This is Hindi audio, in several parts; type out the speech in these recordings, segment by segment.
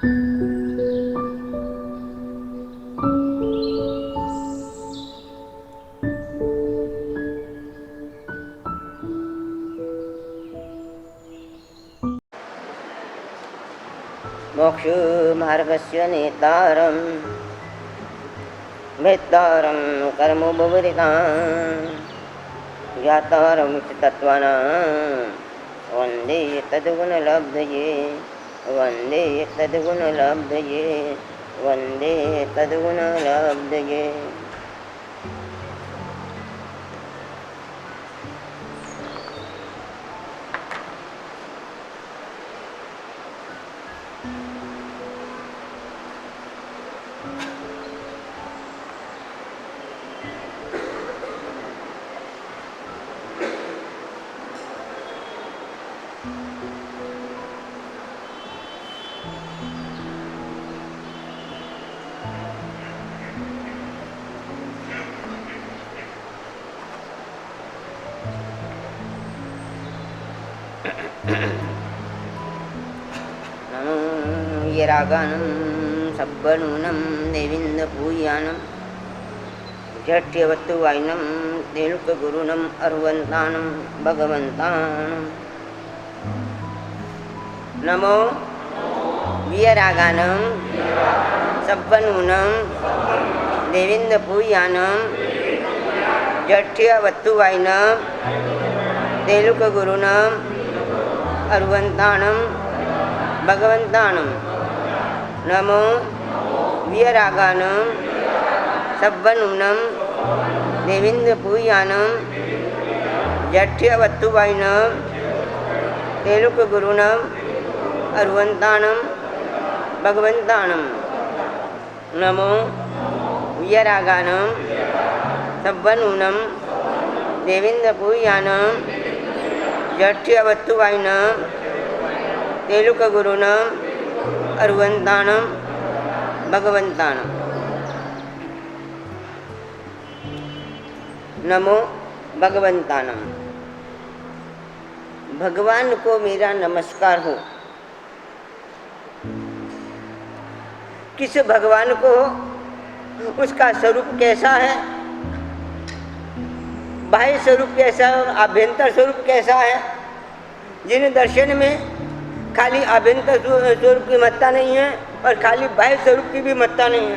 मोक्ष मार्गस्य नेतारं भेत्तारं कर्मोपवृतां ज्ञातारं तत्त्वानां वन्दे तद्गुणलब्धये वन्दे तद्गुणलब्धये वन्दे तद्गुणलब्धये। रागानं सब्बनूनं देविन्दपूयानं झट्यवत्तुवायनं तेलुकगुरुणम् अर्वन्तानं भगवन्तानं नमो वीयरागानं सब्बनूनं देविन्दपूयानं झट्यवत्तुवायनं तेलुकगुरुणम् अर्वन्तानं भगवन्तानं नमो वीयरागानं सब्बनूनं देविन्दपूयानं झट्यवत्तुवायनं तेलुकगुरुणम् अर्वन्तानं भगवन्तानं नमो वीयरागानं सब्बनूनं देविन्दपूयानं झट्यवत्तुवायनं तेलुकगुरुणम् अर्वन्तानं भगवन्तानं नमो भगवन्तानं। भगवान को मेरा नमस्कार हो। किस भगवान को हो, उसका स्वरूप कैसा है, बाह्य स्वरूप कैसा है और आभ्यंतर स्वरूप कैसा है। जिन दर्शन में खाली आभ्यंतर स्वरूप की महत्ता नहीं है और खाली बाह्य स्वरूप की भी महत्ता नहीं है।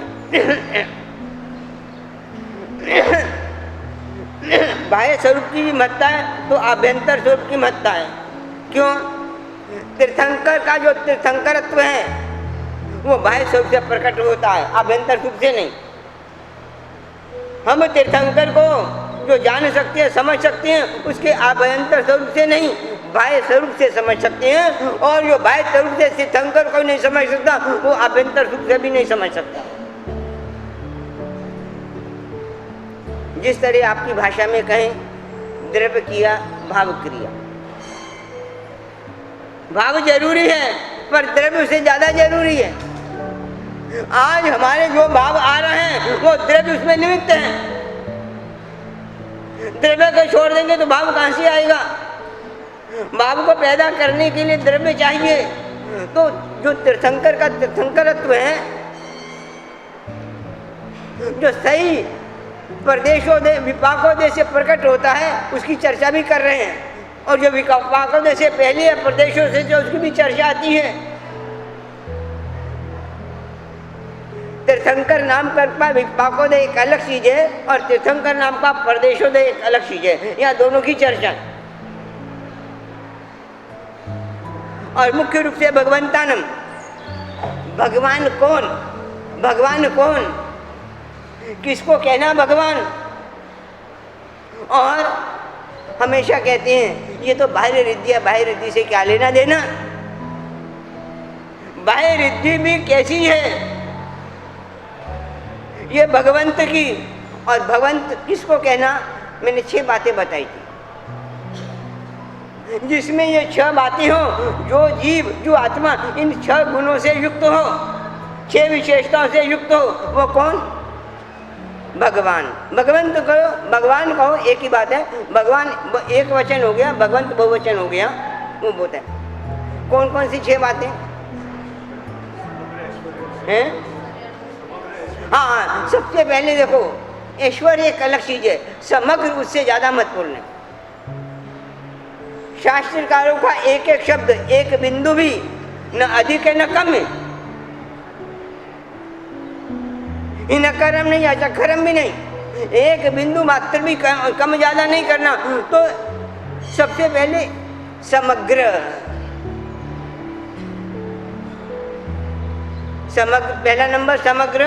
बाह्य स्वरूप की भी महत्ता है तो आभ्यंतर स्वरूप की महत्ता है। क्यों? तीर्थंकर का जो तीर्थंकरत्व है वो बाह्य स्वरूप से प्रकट होता है, आभ्यंतर स्वरूप से नहीं। हम तीर्थंकर को जो जान सकते हैं, समझ सकते हैं, उसके आभ्यंतर स्वरूप से नहीं, बाह्य स्वरूप से समझ सकते हैं। और जो बाह्य स्वरूप से तीर्थंकर को नहीं समझ सकता वो आभ्यंतर स्वरूप से भी नहीं समझ सकता। जिस तरह आपकी भाषा में कहें द्रव्य किया भाव क्रिया, भाव जरूरी है पर द्रव्य से ज्यादा जरूरी है। आज हमारे जो भाव आ रहे हैं वो द्रव्य उसमें निमित्त है। द्रव्य को छोड़ देंगे तो भाव कहां से आएगा? भाव को पैदा करने के लिए द्रव्य चाहिए। तो जो तीर्थंकर का तीर्थंकरत्व है, जो सही प्रदेशोदय विपाकोदय से प्रकट होता है, उसकी चर्चा भी कर रहे हैं। और जो विपाकोदय से पहले है प्रदेशों से जो उसकी भी चर्चा आती है। तीर्थंकर नाम का विपाकोदय एक अलग चीज है और तीर्थंकर नाम का प्रदेशोदय एक अलग चीज है। यहाँ दोनों की चर्चा। और मुख्य रूप से भगवंतानम, भगवान कौन, भगवान कौन, किसको कहना भगवान। और हमेशा कहते हैं ये तो बाह्य रिद्धि है, बाह्य रिद्धि से क्या लेना देना। बाह्य रिद्धि भी कैसी है, ये भगवंत की। और भगवंत किसको कहना, मैंने 6 बातें बताई थी, जिसमें ये 6 बातें हो, जो जीव जो आत्मा इन 6 गुणों से युक्त हो, 6 विशेषताओं से युक्त हो, वो कौन? भगवान। भगवंत कहो, भगवान कहो, एक ही बात है। भगवान एक वचन हो गया, भगवंत बहुवचन हो गया। वो बोलते हैं कौन कौन सी 6 बातें? हैं? हाँ, सबसे पहले देखो ऐश्वर्य एक अलग चीज है, समग्र उससे ज्यादा महत्वपूर्ण है। शास्त्रकारों का एक एक शब्द, एक बिंदु भी न अधिक है न कम है, न कर्म नहीं अच्छा खरम भी नहीं, एक बिंदु मात्र भी कम ज्यादा नहीं करना। तो सबसे पहले समग्र, पहला नंबर समग्र,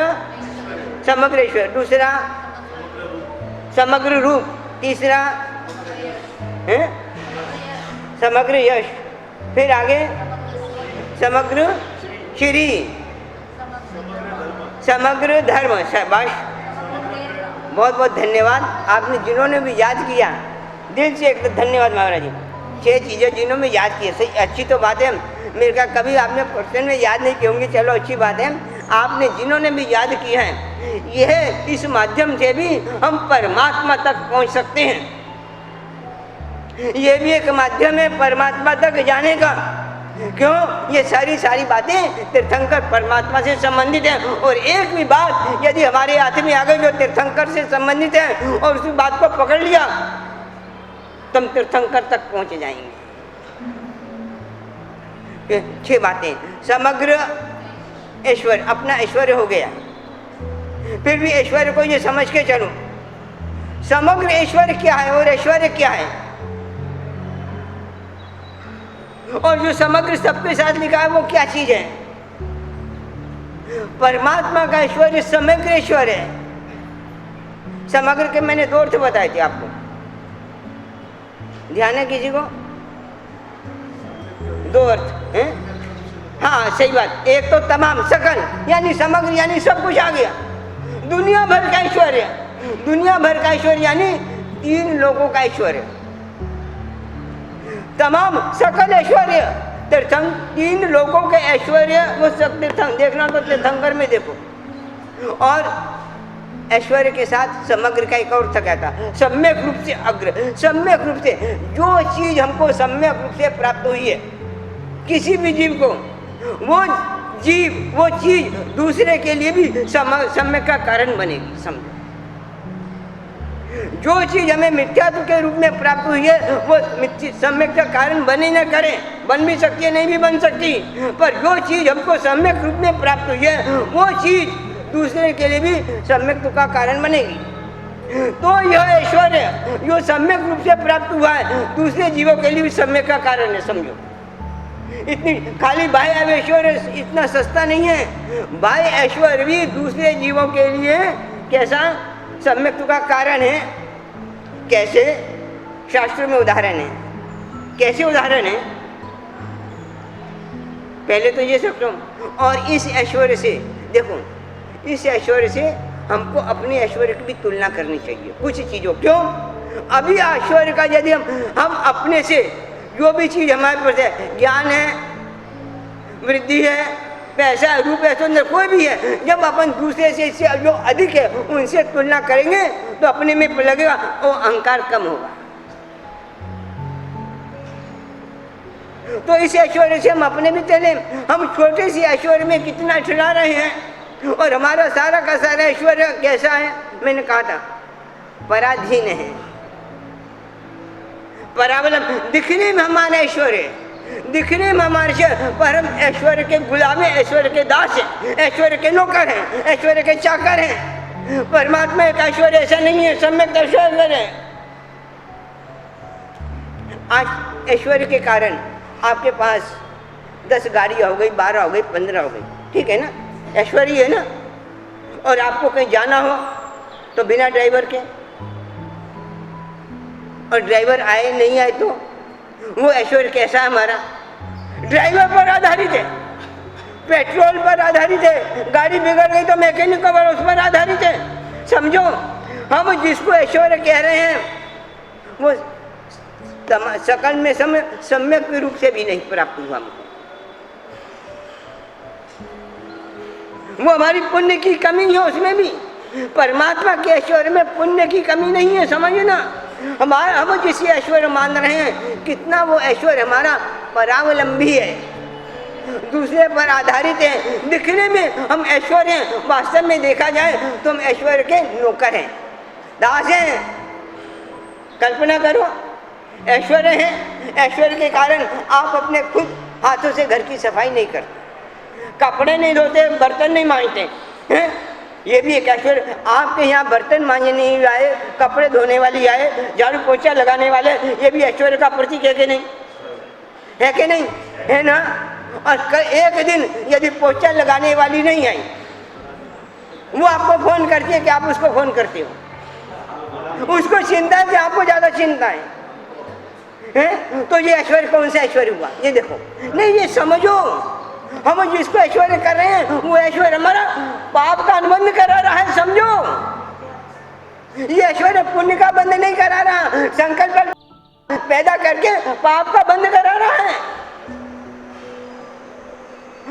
समग्र ईश्वर, दूसरा समग्र रूप, तीसरा है समग्र यश, फिर आगे समग्र श्री, समग्र धर्म। शाबाश, बहुत बहुत धन्यवाद। आपने जिन्होंने भी याद किया दिल से एक धन्यवाद महाराज जी। 6 चीज़ें जिन्होंने याद की, सही अच्छी तो बात है। मेरे का कभी आपने क्वेश्चन में याद नहीं की होंगी, चलो अच्छी बात है। आपने जिन्होंने भी याद किया है, यह इस माध्यम से भी हम परमात्मा तक पहुंच सकते हैं। ये भी एक माध्यम है परमात्मा तक जाने का। क्यों? ये सारी बातें तीर्थंकर परमात्मा से संबंधित हैं, और एक भी बात यदि हमारे हाथ में आ गई जो तीर्थंकर से संबंधित है और उस बात को पकड़ लिया तो हम तीर्थंकर तक पहुंच जाएंगे। 6 बातें, समग्र ऐश्वर्य, अपना ऐश्वर्य हो गया। फिर भी ऐश्वर्य को ये समझ के चलो, समग्र ऐश्वर्य क्या है और ऐश्वर्य क्या है, और जो समग्र सबके साथ लिखा है वो क्या चीज है। परमात्मा का ऐश्वर्य समग्र ऐश्वर्य है। समग्र के मैंने 2 अर्थ बताए थे आपको, ध्यान है किसी को? 2 अर्थ हैं? हाँ सही बात। एक तो तमाम, सकल, यानी समग्र यानी सब कुछ आ गया। दुनिया भर का ऐश्वर्य, दुनिया भर का ऐश्वर्य यानी 3 लोगों का ऐश्वर्य, तमाम सकल ऐश्वर्य, तीर्थंकर 3 लोगों के ऐश्वर्य वो सब तीर्थंकर देखना तो तीर्थंकर में देखो। और ऐश्वर्य के साथ समग्र का एक और क्या था, सम्यक रूप से अग्र, सम्यक रूप से जो चीज हमको सम्यक रूप से प्राप्त हुई है किसी भी जीव को, वो जीव वो चीज दूसरे के लिए भी सम्यक का कारण बनेगी। समझो, जो चीज हमें मिथ्यात्व के रूप में प्राप्त हुई है वो सम्यक का कारण बने न करे, बन भी सकती है नहीं भी बन सकती, पर जो चीज हमको सम्यक रूप में प्राप्त हुई है वो चीज दूसरे के लिए भी सम्यक का कारण बनेगी। तो यह ऐश्वर्य जो सम्यक रूप से प्राप्त हुआ है दूसरे जीवों के लिए भी सम्यक का कारण है। समझो, इतनी खाली बाह्य ऐश्वर्य इतना सस्ता नहीं है, बाह्य ऐश्वर्य भी दूसरे जीवों के लिए कैसा सम्यक का कारण है। कैसे? शास्त्र में उदाहरण है। कैसे उदाहरण है? पहले तो ये समझो, और इस ऐश्वर्य से देखो, इस ऐश्वर्य से हमको अपने ऐश्वर्य की भी तुलना करनी चाहिए कुछ चीजों। क्यों? अभी ऐश्वर्य का यदि हम अपने से जो भी चीज हमारे पास है, ज्ञान है, वृद्धि है, पैसा है, रूप है, सुंदर कोई भी है, जब अपन दूसरे से इससे जो अधिक है उनसे तुलना करेंगे तो अपने में लगेगा वो अहंकार कम होगा। तो इस ऐश्वर्य से हम अपने भी चले, हम छोटे सी ऐश्वर्य में कितना छिड़ा रहे हैं, और हमारा सारा का सारा ऐश्वर्य कैसा है? मैंने कहा था पराधीन है, परावलंब। दिखने में हमारा ऐश्वर्य, दिखने में हमारे से, पर हम ऐश्वर्य के गुलाम हैं, ऐश्वर्य के दास हैं, ऐश्वर्य के नौकर हैं, ऐश्वर्य के चाकर हैं। परमात्मा का ऐश्वर्य ऐसा नहीं है, सम्यक ऐश्वर्य है। आज ऐश्वर्य के कारण आपके पास 10 गाड़ियाँ हो गई, 12 हो गई, 15 हो गई, ठीक है ना, ऐश्वर्य है ना। और आपको कहीं जाना हो तो बिना ड्राइवर के, और ड्राइवर आए नहीं आए तो वो ऐश्वर्य कैसा है हमारा? ड्राइवर पर आधारित है, पेट्रोल पर आधारित है, गाड़ी बिगड़ गई तो मैकेनिक का उस पर आधारित है। समझो, हम जिसको ऐश्वर्य कह रहे हैं वो सकल में सम्यक रूप से भी नहीं प्राप्त हुआ हमको। वो हमारी पुण्य की कमी है, उसमें भी परमात्मा के ऐश्वर्य में पुण्य की कमी नहीं है। समझिए ना, हम जिस ऐश्वर्य मान रहे हैं, कितना वो ऐश्वर्य हमारा परावलंबी है, दूसरे पर आधारित हैं। दिखने में हम ऐश्वर्य हैं, वास्तव में देखा जाए तो हम ऐश्वर्य के नौकर हैं, दास हैं। कल्पना करो, ऐश्वर्य है, ऐश्वर्य के कारण आप अपने खुद हाथों से घर की सफाई नहीं करते, कपड़े नहीं धोते, बर्तन नहीं मांजते हैं, ये भी एक ऐश्वर्य। आपके यहाँ बर्तन मांजने नहीं आए, कपड़े धोने वाली आए, झाड़ू पोछा लगाने वाले, ये भी ऐश्वर्य का प्रतीक है कि नहीं? है कि नहीं? है ना। और एक दिन यदि पोछा लगाने वाली नहीं आई, वो आपको फोन करती है कि आप उसको फोन करते हो, उसको चिंता है कि आपको ज्यादा चिंता है, तो ये ऐश्वर्य कौन सा ऐश्वर्य हुआ? ये देखो, नहीं ये समझो, हम जिसको ऐश्वर्य कर रहे हैं वो ऐश्वर्य हमारा पाप का अनुबंध करा रहा है, समझो। ये ऐश्वर्य पुण्य का बंध नहीं करा रहा, संकल्प पैदा करके पाप का बंध करा रहा है।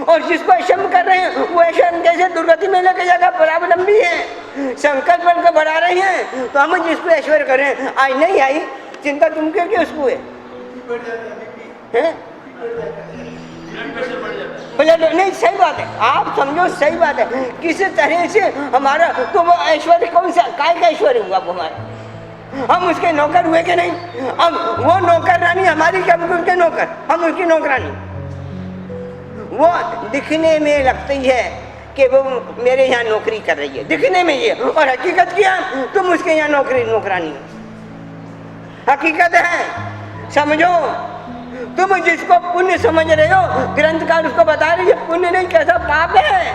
और जिसको ऐश्वर्य कर रहे हैं वो ऐश्वर्य कैसे दुर्गति में लेके जाएगा, परावलंबी है, संकल्प को बढ़ा रहे हैं। तो हम जिसको ऐश्वर्य कर रहे हैं, आज नहीं आई चिंता तुम क्यों कि उसको है? नहीं, सही बात है, आप समझो, सही बात है। किसी तरह से हमारा तो वो ऐश्वर्य कौन सा, काय का ऐश्वर्य हुआ वो हमारा? हम उसके नौकर हुए कि नहीं? हम वो नौकर रानी हमारी, क्या हम उनके नौकर, हम उसकी नौकरानी। वो दिखने में लगती है कि वो मेरे यहाँ नौकरी कर रही है, दिखने में ये, और हकीकत क्या, तुम उसके यहाँ नौकरानी हो। हकीकत है, समझो। तुम जिसको पुण्य समझ रहे हो, ग्रंथकार उसको बता रही है पुण्य नहीं, कैसा पाप है।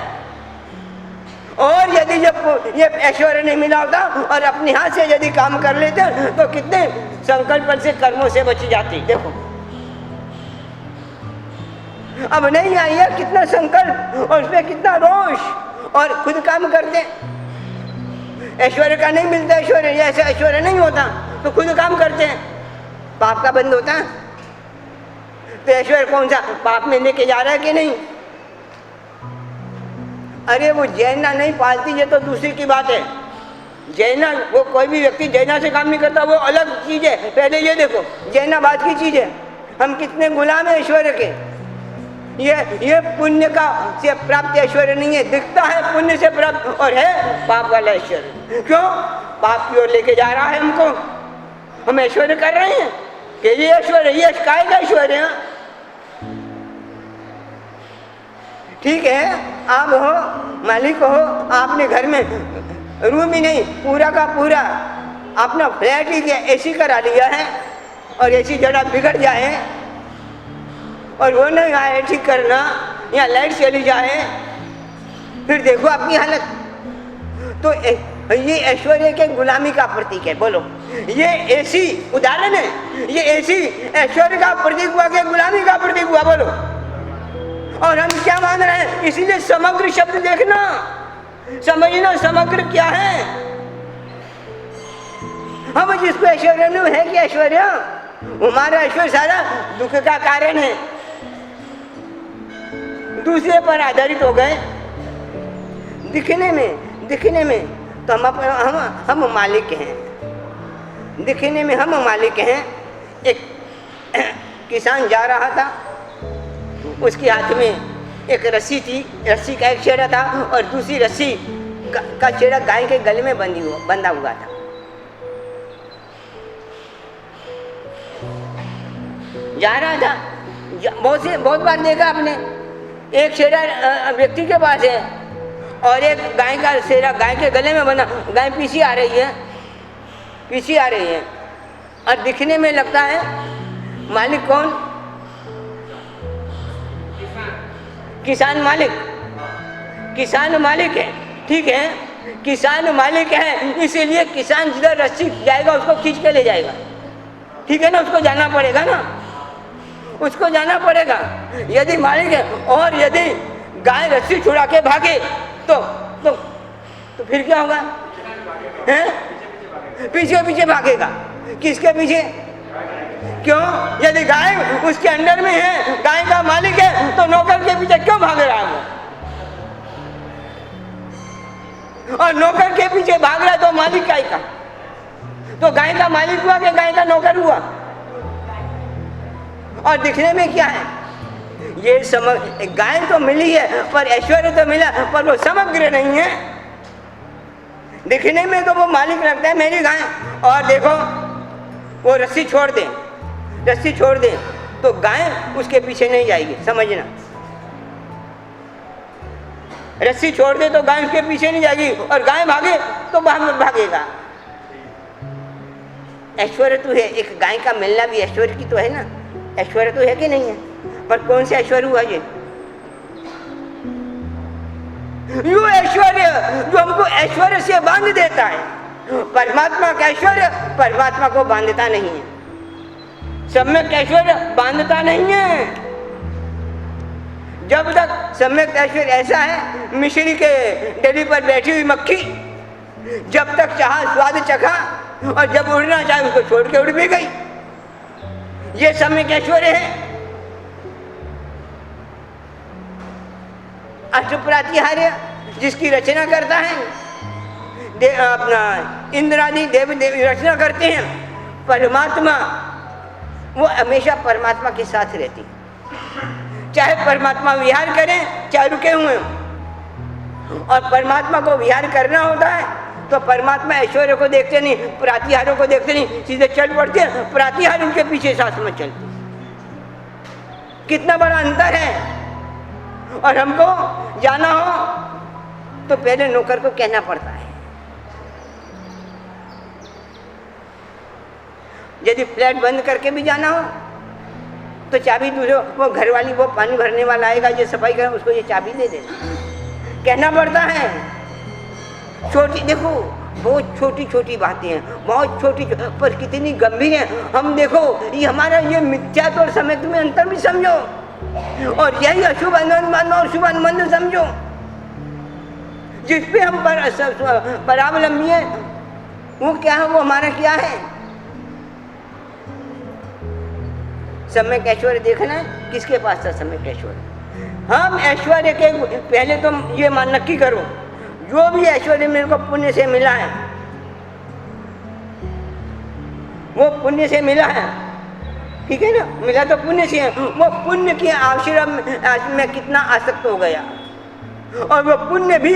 और यदि जब ये ऐश्वर्य नहीं मिला होता और अपने हाथ से यदि काम कर लेते तो कितने संकल्प से, कर्मों से बच जाती। देखो अब नहीं आई है, कितना संकल्प और उसमें कितना रोष, और खुद काम करते। ऐश्वर्य का नहीं मिलता ऐश्वर्य, ऐसा ऐश्वर्य नहीं होता तो खुद काम करते हैं, पाप का बंद होता है। तो ऐश्वर्य कौन सा पाप में लेके जा रहा है कि नहीं? अरे वो जैना नहीं पालती, ये तो दूसरी की बात है। जैना, वो कोई भी व्यक्ति जैना से काम नहीं करता, वो अलग चीज है। पहले ये देखो, जैना बात की चीज है, हम कितने गुलाम है ऐश्वर्य के। ये पुण्य का से प्राप्त ऐश्वर्य नहीं है, दिखता है पुण्य से प्राप्त, और है पाप वाला ऐश्वर्य। क्यों? पाप की ओर लेके जा रहा है हमको। हम ऐश्वर्य कर रहे हैं कि ये ऐश्वर्य, ये काय का ऐश्वर्य है? ठीक है, आप हो, मालिक हो, आपने घर में रूम ही नहीं, पूरा का पूरा अपना फ्लैट ही एसी करा लिया है, और एसी जरा बिगड़ जाए और वो नहीं आए ठीक करना, या लाइट चली जाए, फिर देखो आपकी हालत। तो ये ऐश्वर्य के गुलामी का प्रतीक है। बोलो, ये एसी उदाहरण है, ये एसी ऐश्वर्य का प्रतीक हुआ कि गुलामी का प्रतीक हुआ? बोलो। और हम क्या मान रहे हैं? इसीलिए समग्र शब्द देखना, समझना समग्र क्या है। हम जिसको ऐश्वर्य नहीं है कि ऐश्वर्य, हमारा ऐश्वर्य सारा दुख का कारण है, दूसरे पर आधारित हो गए। दिखने में तो हम मालिक हैं, दिखने में हम मालिक हैं। एक किसान जा रहा था, उसके हाथ में एक रस्सी थी, रस्सी का एक छेड़ा था और दूसरी रस्सी का छेड़ा गाय के गले में बंधा हुआ था। जा रहा था, बहुत बार देखा आपने, एक छेड़ा व्यक्ति के पास है और एक गाय का छेड़ा गाय के गले में बना, गाय पीछे आ रही है और दिखने में लगता है मालिक कौन? किसान मालिक है। ठीक है, किसान मालिक है, इसीलिए किसान जिधर रस्सी जाएगा उसको खींच के ले जाएगा। ठीक है ना, उसको जाना पड़ेगा। यदि मालिक है और यदि गाय रस्सी छुड़ा के भागे तो फिर क्या होगा? पीछे भागेगा। किसके पीछे? क्यों? यदि गाय उसके अंडर में है, गाय का मालिक है, तो नौकर के पीछे क्यों भाग रहा है वो? और नौकर के पीछे भाग रहा है तो मालिक गाय का, तो गाय का मालिक हुआ कि गाय का नौकर हुआ? और दिखने में क्या है? ये गाय तो मिली है पर ऐश्वर्य तो मिला, पर वो समग्र नहीं है। दिखने में तो वो मालिक लगता है मेरी गाय, और देखो वो रस्सी छोड़ दे, रस्सी छोड़ दे तो गाय उसके पीछे नहीं जाएगी, समझना। रस्सी छोड़ दे तो गाय उसके पीछे नहीं जाएगी, और गाय भागे तो भागेगा। ऐश्वर्य तो है, एक गाय का मिलना भी ऐश्वर्य की तो है ना, ऐश्वर्य तो है कि नहीं है? पर कौन से ऐश्वर्य हुआ ये? यो ऐश्वर्य जो हमको ऐश्वर्य से बांध देता है। परमात्मा का ऐश्वर्य परमात्मा को बांधता नहीं है, सम्यक ऐश्वर्य बांधता नहीं है। जब तक सम्यक ऐश्वर्य ऐसा है, मिश्री के डली पर बैठी हुई मक्खी जब तक चाहा स्वाद चखा, और जब उड़ना चाहे उसको छोड़ के उड़ भी गई। ये सम्यक ऐश्वर्य है। अष्टप्रातिहार्य जिसकी रचना करता है, अपना इंद्रादि देव रचना करते हैं, परमात्मा वो हमेशा परमात्मा के साथ रहती है। चाहे परमात्मा विहार करें चाहे रुके हुए हों, और परमात्मा को विहार करना होता है तो परमात्मा ऐश्वर्य को देखते नहीं, प्रातिहारों को देखते नहीं, सीधे चल पड़ते हैं, प्रातिहार उनके पीछे साथ में चलते। कितना बड़ा अंतर है। और हमको जाना हो तो पहले नौकर को कहना पड़ता है। यदि फ्लैट बंद करके भी जाना हो तो चाबी दूसरे, वो घर वाली वो पानी भरने वाला आएगा, ये सफाई कर, उसको ये चाबी दे देना, कहना पड़ता है। छोटी देखो, बहुत छोटी छोटी बातें हैं, बहुत छोटी पर कितनी गंभीर हैं। हम देखो ये हमारा ये मिथ्यात्व और समय में अंतर भी समझो, और यही अशुभ अनुमान और शुभ अनुमान समझो, जिसपे हम परावलंबी हैं। वो क्या है, वो हमारा क्या है? सम्यक ऐश्वर्य देखना है, किसके पास था सम्यक ऐश्वर्य? हम ऐश्वर्य के पहले तुम ये मान नक्की करो, जो भी ऐश्वर्य मेरे को पुण्य से मिला है, वो पुण्य से मिला है, ठीक है ना, मिला तो पुण्य से है। वो पुण्य के आश्रम में कितना आसक्त हो गया, और वो पुण्य भी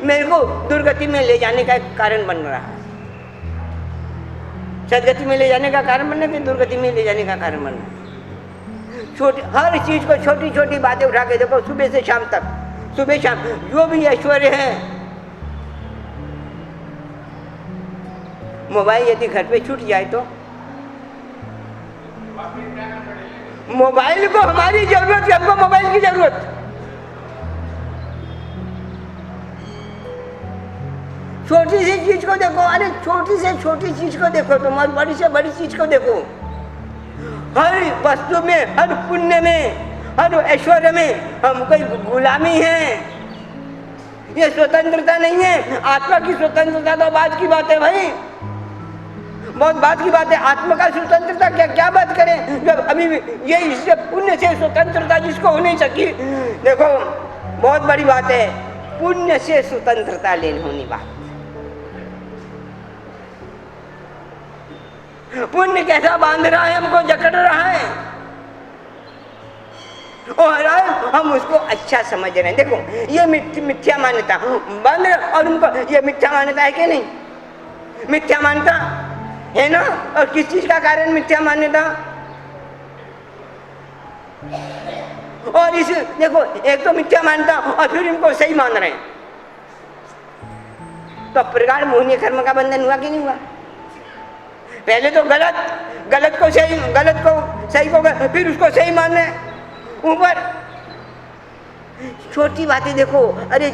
मेरे को दुर्गति में ले जाने का कारण बन रहा है। सदगति में ले जाने का कारण बनना, फिर दुर्गति में ले जाने का कारण बनना। छोटी हर चीज को छोटी छोटी बातें उठा के देखो, सुबह से शाम तक, सुबह शाम जो भी ऐश्वर्य है। मोबाइल यदि घर पे छूट जाए तो मोबाइल को हमारी जरूरत है, हमको मोबाइल की जरूरत। छोटी सी चीज को देखो, अरे छोटी से छोटी चीज को देखो तुम, और बड़ी से बड़ी चीज को देखो। हर वस्तु में, हर पुण्य में, हर ऐश्वर्य में हम कोई गुलामी है। ये स्वतंत्रता नहीं है। आत्मा की स्वतंत्रता तो बात की बात है भाई, बहुत बात की बात है। आत्मा का स्वतंत्रता क्या बात करें, जब अभी ये इससे पुण्य से स्वतंत्रता जिसको हो नहीं सकी। देखो बहुत बड़ी बात है, पुण्य से स्वतंत्रता लेनी होनी बात। पुण्य कैसा बांध रहा है, हमको जकड़ रहा है, और हम उसको अच्छा समझ रहे हैं। देखो ये मिथ्या मान्यता बंद, और उनको ये मिथ्या मान्यता है कि नहीं? मिथ्या मान्यता है ना। और किस चीज का कारण मिथ्या मान्यता? और इस देखो, एक तो मिथ्या मान्यता और फिर इनको सही मान रहे हैं, तो प्रगाढ़ मोहनीय कर्म का बंधन हुआ कि नहीं हुआ? पहले तो गलत को सही, गलत को सही को गलत, फिर उसको सही मानना है। ऊपर छोटी बातें देखो, अरे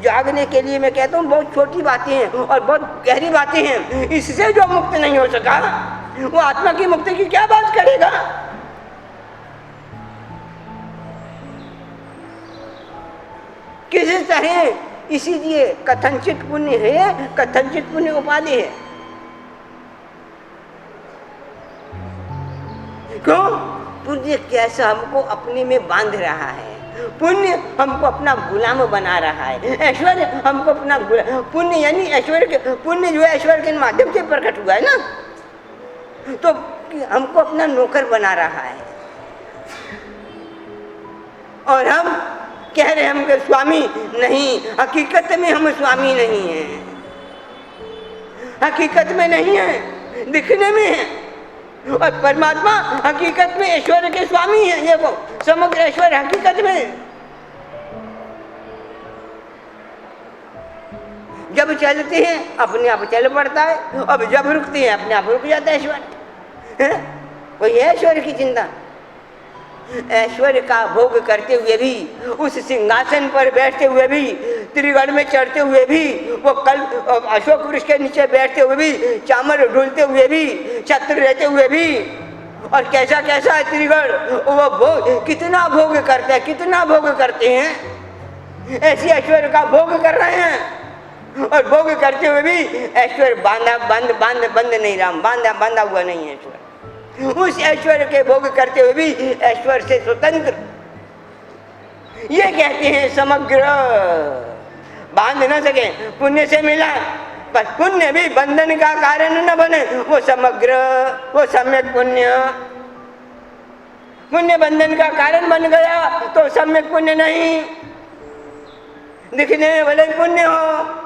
जागने के लिए मैं कहता हूँ बहुत छोटी बातें हैं और बहुत गहरी बातें हैं। इससे जो मुक्त नहीं हो सका वो आत्मा की मुक्ति की क्या बात करेगा? किसी तरह, इसीलिए कथनचित पुण्य है, कथनचित पुण्य उपाधि है। क्यों? पुण्य कैसा हमको अपने में बांध रहा है, पुण्य हमको अपना गुलाम बना रहा है। ऐश्वर्य हमको अपना पुण्य यानी ऐश्वर्य के, पुण्य जो है ऐश्वर्य के माध्यम से प्रकट हुआ है ना, तो हमको अपना नौकर बना रहा है। और हम कह रहे हम के स्वामी नहीं, हकीकत में हम स्वामी नहीं हैं, हकीकत में नहीं है, दिखने में है। और परमात्मा हकीकत में ऐश्वर्य के स्वामी है। ये वो समग्र ऐश्वर्य हकीकत में जब चलते हैं अपने आप चल पड़ता है, अब जब रुकते हैं अपने आप रुक जाता है ऐश्वर्य। कोई ऐश्वर्य की चिंता, ऐश्वर्य का भोग करते हुए भी, उस सिंहासन पर बैठते हुए भी, त्रिगण में चढ़ते हुए भी, वो कल अशोक वृक्ष के नीचे बैठते हुए भी, चामर ढूलते हुए भी, छत्र रहते हुए भी, और कैसा कैसा है त्रिगण, वो भोग कितना भोग करते हैं, कितना भोग करते हैं, ऐसी ऐश्वर्य का भोग कर रहे हैं। और भोग करते हुए भी ऐश्वर्य बंद नहीं, राम बांधा हुआ नहीं है ऐश्वर्य। उस ऐश्वर्य के भोग करते हुए भी ऐश्वर्य से स्वतंत्र, ये कहते हैं समग्र। बांध न सके, पुण्य से मिला, पर पुण्य भी बंधन का कारण न बने, वो समग्र, वो सम्यक पुण्य। पुण्य बंधन का कारण बन गया तो सम्यक पुण्य नहीं, दिखने में भले पुण्य हो।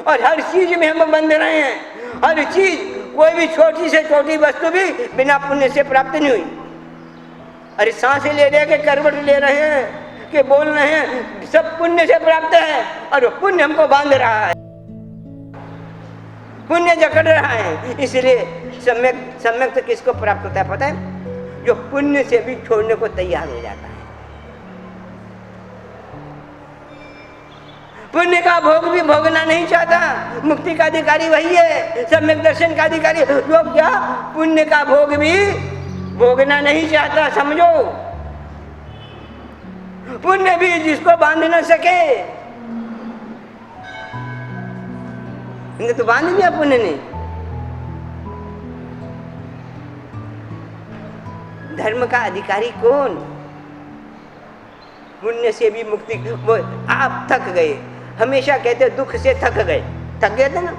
और हर चीज में हम बंध रहे हैं, हर चीज, कोई भी छोटी से छोटी वस्तु भी बिना पुण्य से प्राप्त नहीं हुई। अरे सांसें ले रहे के करवट ले रहे हैं कि बोल रहे हैं, सब पुण्य से प्राप्त है, और पुण्य हमको बांध रहा है, पुण्य जकड़ रहा है। इसलिए सम्यक तो किसको प्राप्त होता है पता है? जो पुण्य से भी छोड़ने को तैयार हो जाता है। पुण्य का भोग भी भोगना नहीं चाहता, मुक्ति का अधिकारी वही है, सम्यक दर्शन का अधिकारी। जो क्या पुण्य का भोग भी भोगना नहीं चाहता, समझो। पुण्य भी जिसको बांध न सके, तो बांध दिया पुण्य ने। धर्म का अधिकारी कौन? पुण्य से भी मुक्ति। वो आप थक गए, हमेशा कहते दुख से थक गए, थक गए थे ना,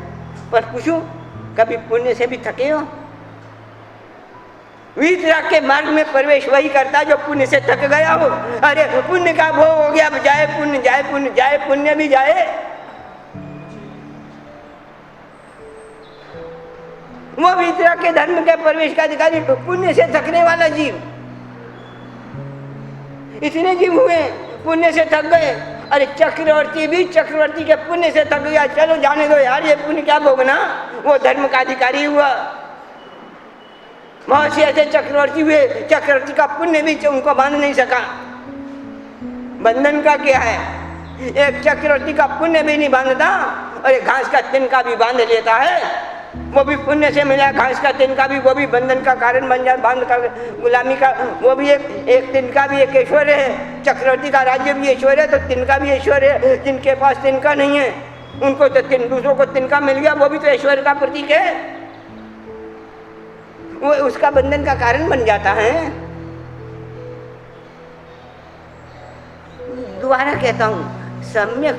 पर पूछो कभी पुण्य से भी थके हो? वीतराग के मार्ग में प्रवेश वही करता जो पुण्य से थक गया हो। अरे पुण्य का भोग हो गया, अब जाए पुण्य, जाए पुण्य, जाए पुण्य भी जाए। वो वीतराग के धर्म के प्रवेश का अधिकारी पुण्य से थकने वाला जीव। इतने जीव हुए पुण्य से थक गए। अरे चक्रवर्ती भी चक्रवर्ती के पुण्य से थक गया, चलो जाने दो यार, ये पुण्य क्या भोगना, वो धर्म का अधिकारी हुआ। बहुत से ऐसे चक्रवर्ती हुए, चक्रवर्ती का पुण्य भी उनको बांध नहीं सका। बंधन का क्या है? एक चक्रवर्ती का पुण्य भी नहीं बांधता, और एक घास का तिनका भी बांध लेता है, वो भी पुण्य से मिला। घास का तिनका भी, वो भी बंधन का कारण बन जाए, बांध का, गुलामी का, वो भी एक तिनका भी एक ऐश्वर्य है। चक्रवर्ती का राज्य भी ऐश्वर्य है, तो तिनका भी ऐश्वर्य है। जिनके पास तिनका नहीं है उनको तो दूसरों को तिनका मिल गया, वो भी तो ऐश्वर्य का प्रतीक है, वो उसका बंधन का कारण बन जाता है। दोबारा कहता हूं, सम्यक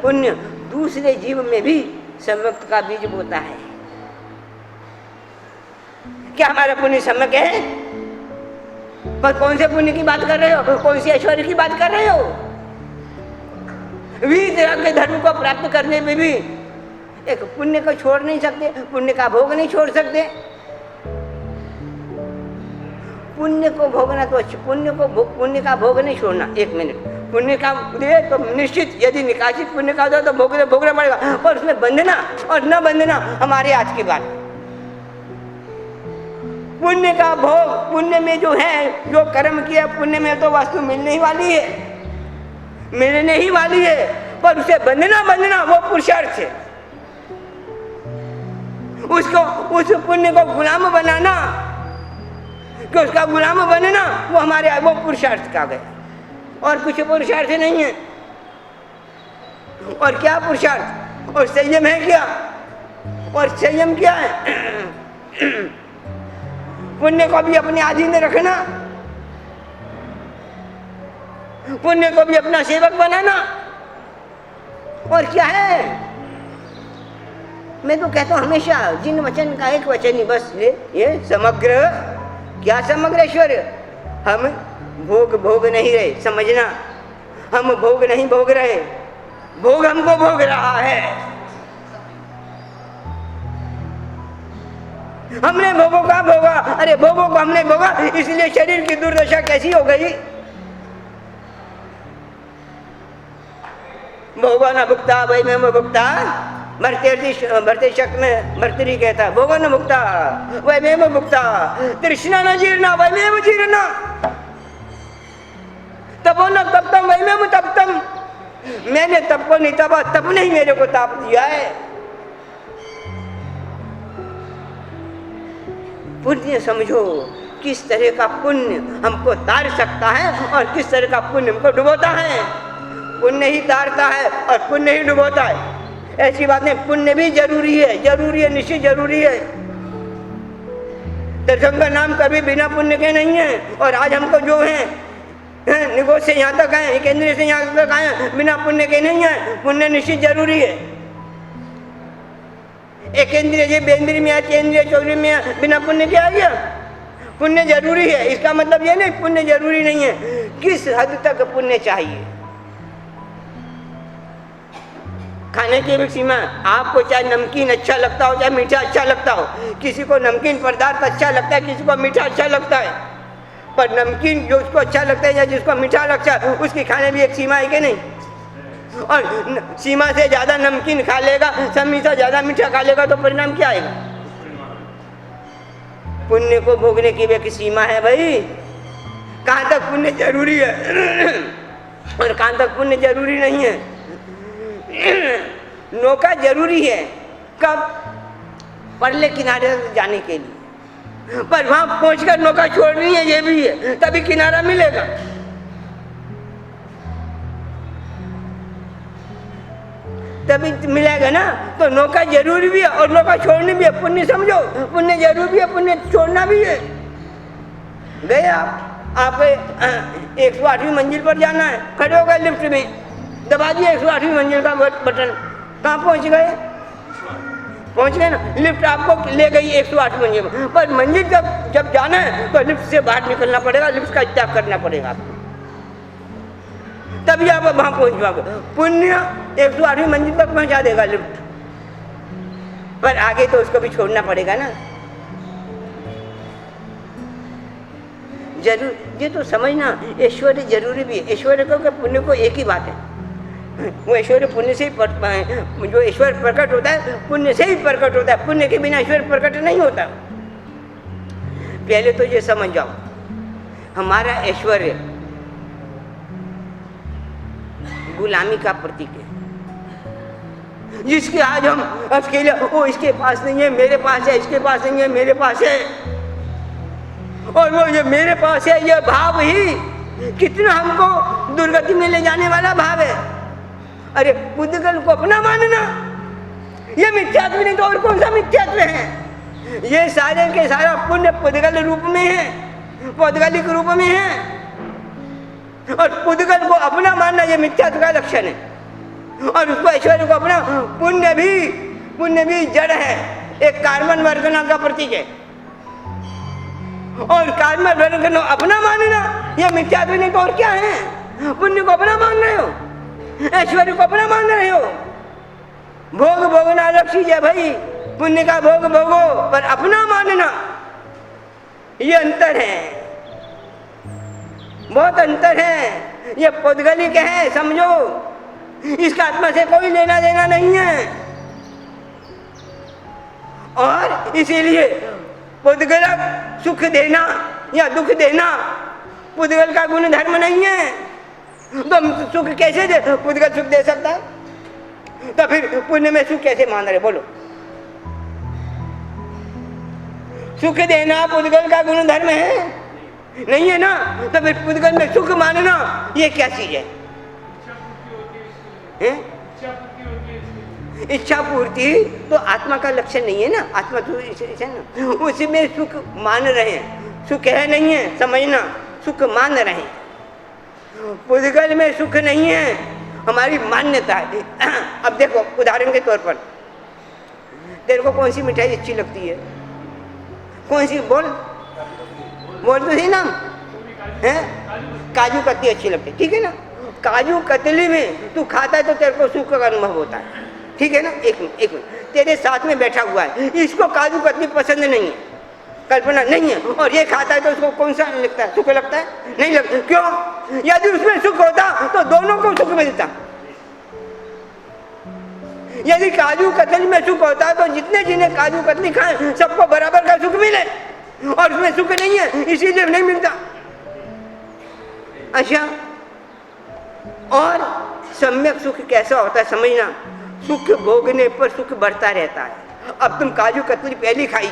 पुण्य दूसरे जीव में भी सम्यक का बीज बोता है। क्या हमारा पुण्य सम्यक है? पर कौन से पुण्य की बात कर रहे हो? कौन सी ऐश्वर्य की बात कर रहे हो? वीतराग के धर्म को प्राप्त करने में भी एक पुण्य को छोड़ नहीं सकते, पुण्य का भोग नहीं छोड़ सकते। पुण्य को भोगना तो पुण्य का भोग नहीं छोड़ना। एक मिनट, पुण्य का दे तो निश्चित, यदि निकासित पुण्य का दो तो भोगना पड़ेगा, पर उसमें बंधना और न बंधना हमारे आज की बात। पुण्य का भोग, पुण्य में जो है, जो कर्म किया पुण्य में तो वस्तु मिलने ही वाली है, मिलने ही वाली है, पर उसे बंधना वो पुरुषार्थ है। उसको, उस पुण्य को गुलाम बनाना, कि उसका गुलाम बनना, वो हमारे वो पुरुषार्थ का गया, और कुछ पुरुषार्थ नहीं है। और क्या पुरुषार्थ? और संयम है क्या? और संयम क्या है? पुण्य को भी अपने अधीन रखना, पुण्य को भी अपना सेवक बनाना, और क्या है? मैं तो कहता हूं हमेशा, जिन वचन का एक वचन ही बस ये समग्र, क्या समग्र ऐश्वर्य? हम भोग भोग नहीं रहे, समझना, हम भोग नहीं भोग रहे, भोग हमको भोग रहा है। हमने भोगों का भोगा, अरे भोगों को हमने भोगा, इसलिए शरीर की दुर्दशा कैसी हो गई। भोगो न भुगता वही में भुगता, भरते शक में भर्तरी कहता, भोगो न भुगता वही में भुगता, तृष्णा न जीर्णा वही में जीर्णा, तपो न तपतम वही में तपतम। मैंने तप को नहीं तपा, तप ने ही मेरे को ताप दिया है। पुण्य समझो, किस तरह का पुण्य हमको तार सकता है और किस तरह का पुण्य हमको डुबोता है। पुण्य ही तारता है और पुण्य ही डुबोता है, ऐसी बात नहीं। पुण्य भी जरूरी है, जरूरी है, निश्चित जरूरी है। तीर्थंकर नाम कभी बिना पुण्य के नहीं है। और आज हमको जो है निगोज से यहाँ तक आए, केंद्रीय से यहाँ तक आए, बिना पुण्य के नहीं है। पुण्य निश्चित जरूरी है। एक केंद्रीय जी बेंद्री में, केंद्रीय चौधरी में बिना पुण्य के आ गया। पुण्य जरूरी है, इसका मतलब ये नहीं पुण्य जरूरी नहीं है। किस हद तक पुण्य चाहिए, खाने की भी सीमा। आपको चाहे नमकीन अच्छा लगता हो, चाहे मीठा अच्छा लगता हो, किसी को नमकीन पदार्थ अच्छा लगता है, किसी को मीठा अच्छा लगता है, पर नमकीन जो उसको अच्छा लगता है या जिसको मीठा लगता है, उसकी खाने भी एक सीमा है कि नहीं। और सीमा से ज्यादा नमकीन खा लेगा, सीमा से ज्यादा मीठा खा लेगा, तो परिणाम क्या आएगा। पुण्य को भोगने की भी एक सीमा है भाई। कहाँ तक पुण्य जरूरी है और कहाँ तक पुण्य जरूरी नहीं है। नौका जरूरी है, कब, परले किनारे जाने के लिए, पर वहां पहुंचकर नौका छोड़नी है, ये भी है, तभी किनारा मिलेगा। तभी मिलेगा ना। तो नौका जरूरी भी है और नौका छोड़नी भी है। पुण्य समझो, पुण्य जरूरी भी है, पुण्य छोड़ना भी है। गए आप 108वीं मंजिल पर जाना है, खड़े हो गए लिफ्ट में, दबा दिए 108वीं मंजिल का बटन, कहाँ पहुंच गए, पहुंच गए ना। लिफ्ट आपको ले गई 108वीं मंजिल पर, मंजिल जब जाना है तो लिफ्ट से बाहर निकलना पड़ेगा, लिफ्ट का त्याग करना पड़ेगा आपको, तभी आप वहां पहुंच पाओगे। पुण्य 108वीं मंजिल तक पहुंचा देगा लिफ्ट, पर आगे तो उसको भी छोड़ना पड़ेगा ना। जरूर ये तो समझना, ऐश्वर्य जरूरी भी है। ऐश्वर्य को पुण्य को एक ही बात है। वो ऐश्वर्य पुण्य से ही जो ऐश्वर्य प्रकट होता है पुण्य से ही प्रकट होता है। पुण्य के बिना ऐश्वर्य प्रकट नहीं होता। पहले तो ये समझ जाओ, हमारा ऐश्वर्य गुलामी का प्रतीक है, जिसके आज हम अकेले, ओ इसके पास नहीं है मेरे पास है, इसके पास नहीं है मेरे पास है, और वो ये मेरे पास है, ये भाव ही कितना हमको दुर्गति में ले जाने वाला भाव है। अरे पुद्गल को अपना मानना, ये मिथ्यात्व नहीं तो और कौन सा मिथ्यात्व है। ये सारे के सारा पुण्य पुद्गल रूप में है, पौद्गलिक रूप में है, और पुद्गल को अपना मानना ये मिथ्यात्व का लक्षण है। और उसको ऐश्वर्य को अपना, पुण्य भी जड़ है, एक कार्बन वर्गना का प्रतीक है, और कार्बन वर्गना अपना मानना ये मिथ्यात्व नहीं तो और क्या है। पुण्य को अपना मान रहे हो, ऐश्वर्य को अपना मान रहे हो। भोग भोगना अलग चीज है भाई, पुण्य का भोग भोगो पर अपना मानना, ये अंतर है, बहुत अंतर है। ये पौद्गलिक है, समझो, इसका आत्मा से कोई लेना देना नहीं है। और इसीलिए पुद्गलक सुख देना या दुख देना पुद्गल का गुण धर्म नहीं है। तो हम सुख कैसे दे, पुद्गल सुख दे सकता है, तो फिर पुण्य में सुख कैसे मान रहे, बोलो। सुख देना पुद्गल का गुण धर्म है नहीं है ना, तो फिर पुद्गल में सुख मानना ये क्या चीज है। इच्छा पूर्ति तो आत्मा का लक्षण नहीं है ना, आत्मा तो है ना, उसी में सुख मान रहे हैं। सुख है नहीं है, समझना, सुख मान रहे हैं। पुद्गल में सुख नहीं है, हमारी मान्यता है। अब देखो उदाहरण के तौर पर, तेरे को कौन सी मिठाई अच्छी लगती है, कौन सी, बोल बोल तो सही नाम। हैं? काजू कतली अच्छी लगती है, ठीक है ना। काजू कतली में तू खाता है तो तेरे को सुख का अनुभव होता है, ठीक है ना। एक मिनट, तेरे साथ में बैठा हुआ है, इसको काजू कतली पसंद नहीं है, कल्पना नहीं है, और ये खाता है तो उसको कौन सा लगता है? सुख लगता है? नहीं लगता। क्यों? यदि उसमें सुख होता तो दोनों को सुख मिलता। यदि काजू कतली में सुख होता है तो जितने जिन्हें काजू कतली खाए सबको बराबर का सुख मिले, और उसमें सुख नहीं है इसीलिए नहीं मिलता। अच्छा, और सम्यक सुख कैसा होता है समझना, सुख भोगने पर सुख बढ़ता रहता है। अब तुम काजू कतली पहली खाई,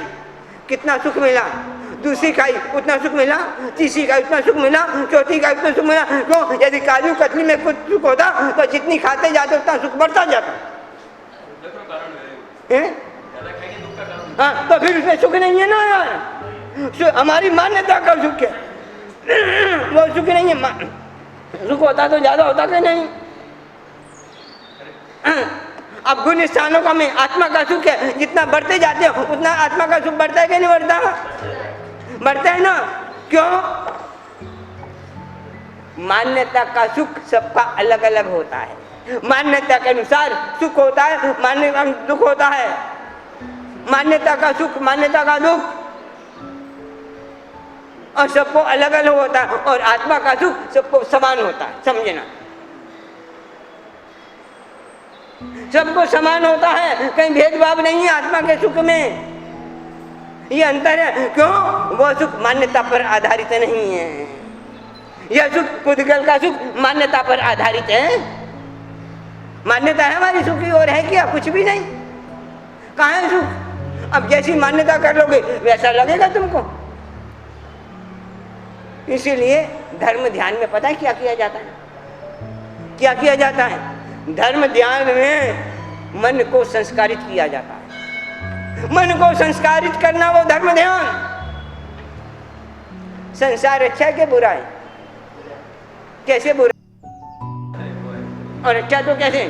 कितना सुख मिला, दूसरी खाई उतना सुख मिला, तीसरी खाई उतना सुख मिला, चौथी खाई उतना सुख मिला। क्यों? यदि काजू कतली में कुछ सुख होता तो जितनी खाते जाते उतना सुख बढ़ता जाता है। हाँ, तो फिर उसमें सुख नहीं है ना यार, हमारी मान्यता का सुख है, वो सुख नहीं है। सुख होता तो ज्यादा होता कि नहीं? अब गुण स्थानों का में आत्मा का सुख है, जितना बढ़ते जाते हो उतना आत्मा का सुख बढ़ता है कि नहीं बढ़ता? बढ़ता है ना। क्यों? मान्यता का सुख सबका अलग अलग होता है, मान्यता के अनुसार सुख होता है, मान्यता का दुख होता है, मान्यता का सुख मान्यता का दुख, और सबको अलग अलग होता है, और आत्मा का सुख सबको समान होता है, समझना, सबको समान होता है, कहीं भेदभाव नहीं है आत्मा के सुख में, ये अंतर है। क्यों? वो सुख मान्यता पर आधारित नहीं है, यह सुख पुद्गल का सुख मान्यता पर आधारित है। मान्यता है हमारी सुख की, और है क्या? कुछ भी नहीं। कहाँ है सुख? अब जैसी मान्यता कर लोगे वैसा लगेगा तुमको। इसीलिए धर्म ध्यान में पता है क्या किया जाता है? क्या किया जाता है? धर्म ध्यान में मन को संस्कारित किया जाता है। मन को संस्कारित करना वो धर्म ध्यान। संसार अच्छा है कि बुरा है? कैसे बुरा और अच्छा तो कैसे?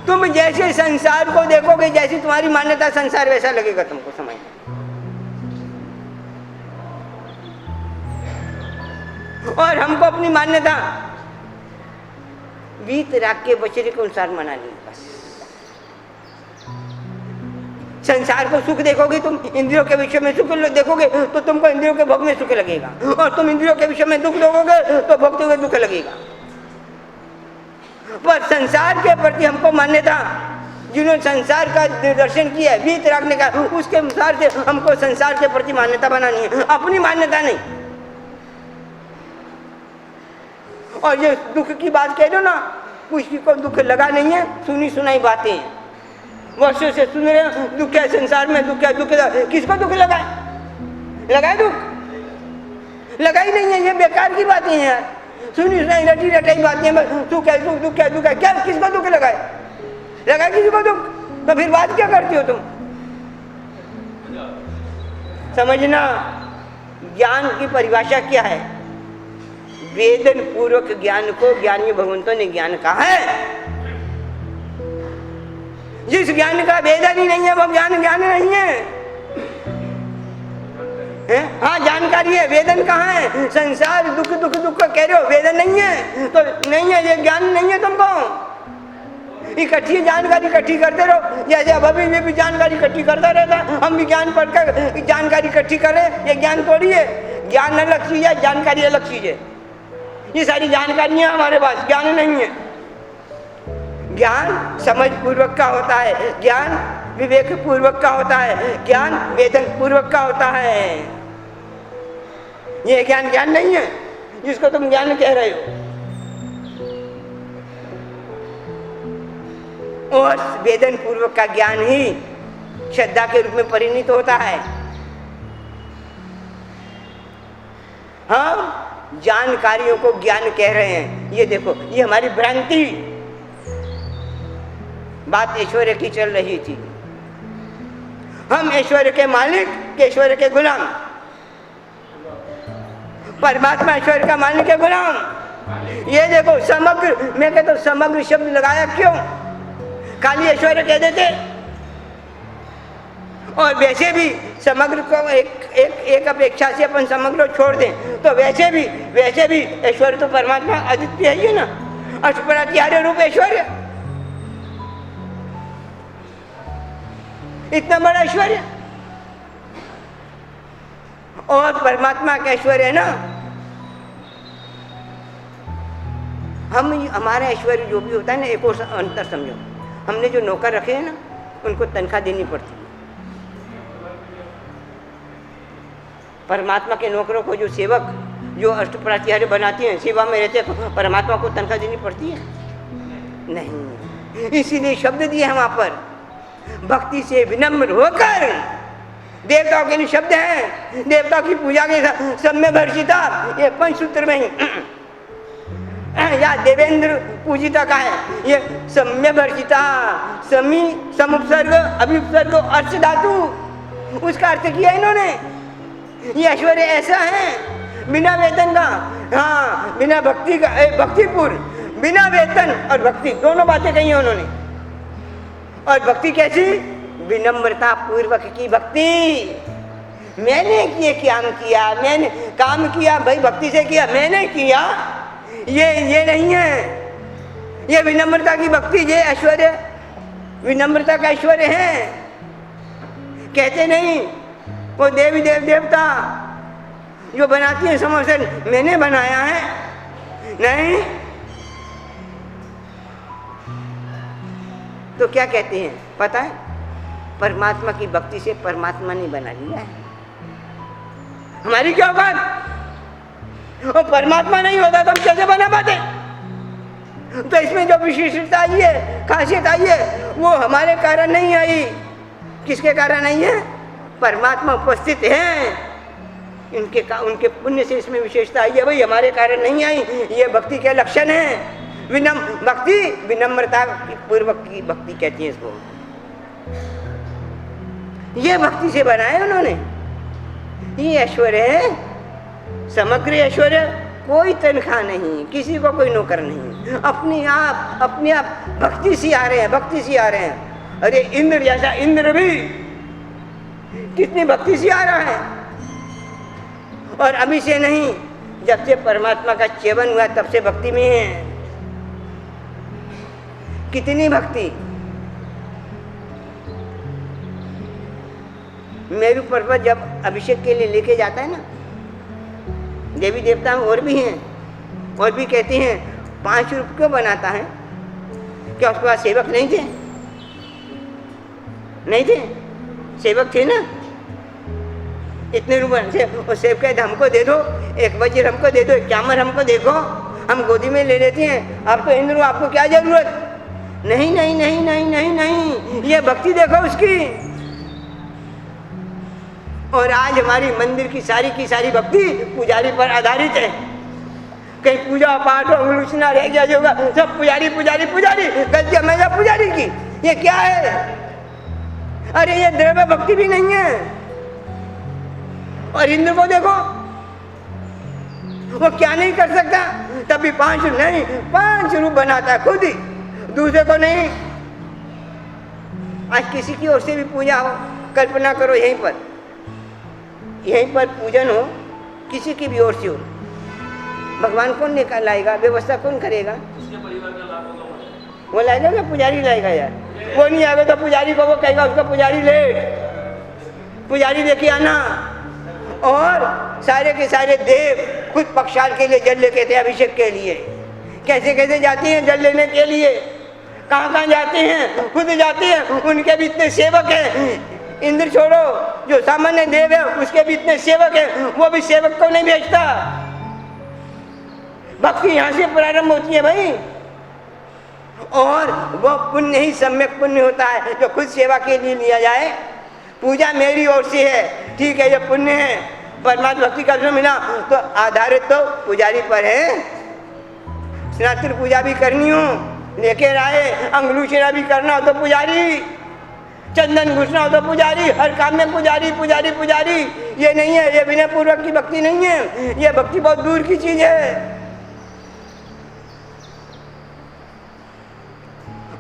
तुम जैसे संसार को देखोगे, जैसी तुम्हारी मान्यता संसार वैसा लगेगा तुमको, समझ। और हमको अपनी मान्यता वीत राग के बचरे के अनुसार मनानी है बस। संसार को सुख देखोगे तुम, इंद्रियों के विषय में सुख देखोगे तो तुमको इंद्रियों के भोग में सुख लगेगा, और तुम इंद्रियों के विषय में दुख देखोगे तो भोगते हुए दुख लगेगा। पर संसार के प्रति हमको मान्यता, जिन्होंने संसार का दर्शन किया है, वीत राखने का, उसके अनुसार से हमको संसार के प्रति मान्यता बनानी है, अपनी मान्यता नहीं। और ये दुख की बात कह दो ना, किसी को दुख लगा नहीं है, सुनी सुनाई बातें हैं, वर्षों से सुन रहे हैं दुख है संसार में, दुख है, दुख है। किसको दुख लगाए? लगाए दुख? लगा ही नहीं है, ये बेकार की बातें हैं यार, सुनी सुनाई रटी रटाई बातें, दुख है दुख, दुख है दुख है, क्या किसको दुख लगाए? लगाए किसी को दुख? तो फिर बात क्या करती हो तुम? समझना, ज्ञान की परिभाषा क्या है? वेदन पूर्वक ज्ञान को ज्ञानी भगवंतों ने ज्ञान कहा है। जिस ज्ञान का वेदन ही नहीं है वो ज्ञान ज्ञान नहीं है। हाँ जानकारी है, वेदन कहाँ है? संसार दुख दुख दुख कह रहे हो, वेदन नहीं है तो नहीं है, ये ज्ञान नहीं है तुमको। इकट्ठी जानकारी इकट्ठी करते रहो, जैसे अब अभी भी जानकारी इकट्ठी करता रहता, हम भी ज्ञान पढ़कर जानकारी इकट्ठी करें, ये ज्ञान थोड़ी है। ज्ञान अलग चीज है, जानकारी अलग चीज है। ये सारी जानकारियां हमारे पास, ज्ञान नहीं है। ज्ञान समझ पूर्वक का होता है, ज्ञान विवेक पूर्वक का होता है, ज्ञान वेदन पूर्वक का होता है। ये ज्ञान ज्ञान नहीं है जिसको तुम ज्ञान कह रहे हो। और वेदन पूर्वक का ज्ञान ही श्रद्धा के रूप में परिणित होता है। हम जानकारियों को ज्ञान कह रहे हैं, ये देखो, ये हमारी भ्रांति। बात ऐश्वर्य की चल रही थी, हम ऐश्वर्य के मालिक के ऐश्वर्य के गुलाम, परमात्मा ऐश्वर्य का मालिक है गुलाम। ये देखो समग्र, मैं कहता हूं समग्र शब्द लगाया क्यों? खाली ऐश्वर्य कह देते और वैसे भी समग्र को एक अपेक्षा से अपन समग्र छोड़ दें तो वैसे भी ऐश्वर्य तो परमात्मा अद्वितीय है ही ना, अष्टपराचार्य रूप ऐश्वर्य, इतना बड़ा ऐश्वर्य। और परमात्मा का ऐश्वर्य है ना, हमारा ऐश्वर्य जो भी होता है ना, एक और अंतर समझो, हमने जो नौकर रखे हैं ना उनको तनख्वाह देनी पड़ती है। परमात्मा के नौकरों को जो सेवक जो अष्टपराचार्य बनाते हैं, सेवा में रहते हैं, परमात्मा को तनख्वाह देनी पड़ती है? नहीं। इसीलिए शब्द दिए हैं वहां पर, भक्ति से विनम्र होकर। देवताओं के लिए शब्द हैं, देवताओं की पूजा के सम्य भर्षिता, ये पंचसूत्र में ही या देवेंद्र पूजिता का है, ये सम्य भर्षिता, समी समुपसर्ग अभिपसर्ग अर्थ धातु, उसका अर्थ किया इन्होंने। ये ऐश्वर्य ऐसा है बिना वेतन का, हाँ बिना भक्ति का, भक्तिपूर्ण, बिना वेतन और भक्ति दोनों बातें कही हैं उन्होंने। और भक्ति कैसी? विनम्रता पूर्वक की भक्ति। मैंने ये काम किया, मैंने काम किया भाई, भक्ति से किया, मैंने किया, ये नहीं है। ये विनम्रता की भक्ति, ये ऐश्वर्य विनम्रता का ऐश्वर्य है। कहते नहीं वो देवी देवता जो बनाती है समोसन, मैंने बनाया है, नहीं तो क्या कहते हैं पता है? परमात्मा की भक्ति से परमात्मा ने बना लिया है। हमारी क्या बात? और परमात्मा नहीं होता तो हम कैसे बना पाते? तो इसमें जो विशिष्टता आई है, खासियत आई है, वो हमारे कारण नहीं आई। किसके कारण आई है? परमात्मा उपस्थित है, उनके पुण्य से इसमें विशेषता आई है भाई, हमारे कारण नहीं आई। ये भक्ति के लक्षण है। भक्ति विनम्रता पूर्वक की भक्ति कहती है इसको। ये भक्ति से बनाया उन्होंने। ये ऐश्वर्य है, समग्र ऐश्वर्य, कोई तनख्वाह नहीं, किसी को कोई नौकर नहीं, अपने आप भक्ति से आ रहे हैं, भक्ति से आ रहे हैं। अरे इंद्र जैसा इंद्र भी कितनी भक्ति से आ रहा है। और अभी से नहीं, जब से परमात्मा का सेवन हुआ तब से भक्ति में है। कितनी भक्ति। मेरू पर्वत जब अभिषेक के लिए लेके जाता है ना, देवी देवता और भी हैं, और भी कहते हैं 5 रुपये क्यों बनाता है? क्या उसके पास सेवक नहीं थे? नहीं थे, सेवक थे ना। इतने रुपये से सेवक कहते हमको दे दो, 1 वज्र हमको दे दो, 1 चामर हमको देखो, हम गोदी में ले लेते हैं। आप तो इंद्र हो, आपको क्या जरूरत? नहीं नहीं नहीं नहीं नहीं नहीं, ये भक्ति देखो उसकी। और आज हमारी मंदिर की सारी भक्ति पुजारी पर आधारित है। कहीं पूजा पाठ और आलोचना रह गया होगा, सब पुजारी पुजारी पुजारी, गलतियां मैं पुजारी की। ये क्या है? अरे ये द्रव्य भक्ति भी नहीं है। और इंद्र को देखो, वो क्या नहीं कर सकता, तभी 5 रूप बनाता है खुद ही, दूसरे को नहीं। आज किसी की ओर से भी पूजा हो, कल्पना करो यहीं पर पूजन हो, किसी की भी ओर से हो, भगवान कौन लेकर लाएगा? व्यवस्था कौन करेगा? वो लाएगा ना, पुजारी लाएगा यार। वो नहीं आएगा तो पुजारी को वो कहेगा उसका पुजारी लेके आना। और सारे के सारे देव खुद पक्षाल के लिए जल लेके थे अभिषेक के लिए। कैसे कैसे जाते हैं जल लेने के लिए, कहाँ जाते हैं? खुद जाते हैं। उनके भी इतने सेवक हैं। इंद्र छोड़ो, जो सामान्य देव है उसके भी इतने सेवक हैं, वो भी सेवक को नहीं भेजता। भक्ति यहाँ से प्रारंभ होती है भाई। और वो पुण्य ही सम्यक पुण्य होता है जो खुद सेवा के लिए लिया जाए। पूजा मेरी ओर से है, ठीक है, ये पुण्य है। परमात्मा भक्ति का जो मिला तो आधारित तो पुजारी पर है। स्नातक पूजा भी करनी हो, लेकर आए, अंगुलीचना भी करना हो तो पुजारी, चंदन घुसना हो तो पुजारी, हर काम में पुजारी पुजारी पुजारी। ये नहीं है, ये विनय पूर्वक की भक्ति नहीं है। ये भक्ति बहुत दूर की चीज है।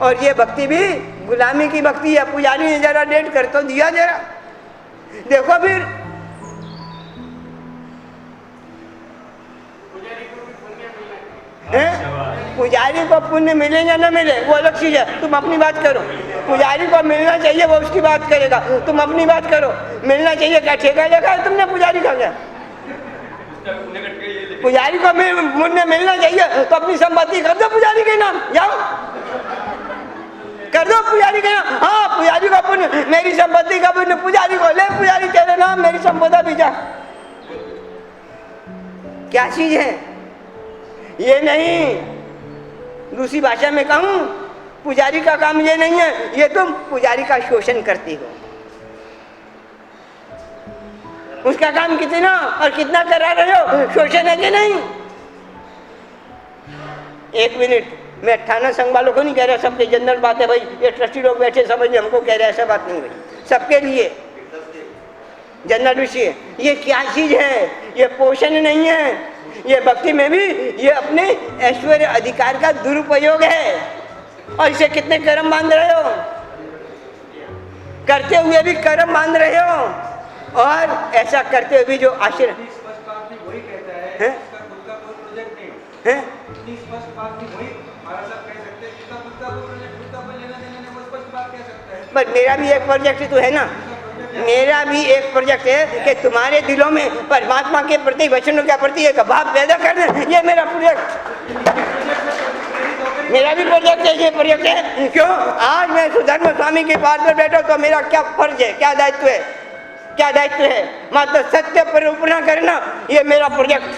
और ये भक्ति भी गुलामी की भक्ति है। पुजारी ने जरा डेट कर तो दिया, जरा देखो फिर पुजारी को पुण्य मिले या ना मिले वो अलग चीज है, तुम अपनी बात करो। पुजारी को मिलना चाहिए वो उसकी बात करेगा, तुम अपनी बात करो। मिलना चाहिए क्या ठेका देखा है तुमने पुजारी का? क्या पुजारी को पुण्य मिलना चाहिए तो अपनी संपत्ति कर दो पुजारी के नाम, जाओ कर दो पुजारी के नाम। हाँ पुजारी को पुण्य, मेरी संपत्ति का पुण्य पुजारी को, ले पुजारी तेरे नाम मेरी संपदा भी जा। क्या चीज है ये? नहीं, दूसरी भाषा में कहूं पुजारी का काम ये नहीं है, ये तुम पुजारी का शोषण करती हो। उसका काम कितना और कितना करा रहे हो, शोषण है कि नहीं? एक मिनट, मैं थाना संघ वालों को नहीं कह रहा, सबके जनरल बात है भाई, ये ट्रस्टी लोग बैठे समझ हमको कह रहे हैं, ऐसा बात नहीं भाई, सबके लिए जनरल विषय। ये क्या चीज है? ये पोषण नहीं है, ये भक्ति में भी ये अपने ऐश्वर्य अधिकार का दुरुपयोग है। और इसे कितने कर्म बांध रहे हो, करते हुए भी कर्म बांध रहे हो, और ऐसा करते हुए भी जो आशीर्वाद वही कहता है, इसका खुद का कोई प्रोजेक्ट नहीं है, इतनी स्पष्ट बात नहीं, वही महाराज साहब कह सकते हैं, इसका खुद का कोई प्रोजेक्ट, खुद का कोई लेना देना नहीं, वो स्पष्ट बात कह सकता है। पर मेरा भी एक प्रोजेक्ट तो है ना, मेरा भी एक प्रोजेक्ट है कि तुम्हारे दिलों में परमात्मा के प्रति, वचनों के प्रति एक भाव पैदा करना, ये मेरा प्रोजेक्ट, मेरा भी प्रोजेक्ट है, ये प्रोजेक्ट है। क्यों? आज मैं सुधर्म स्वामी के पास में बैठा तो मेरा क्या फर्ज है, क्या दायित्व है, क्या दायित्व है? मात्र सत्य पर उपना करना, ये मेरा प्रोजेक्ट।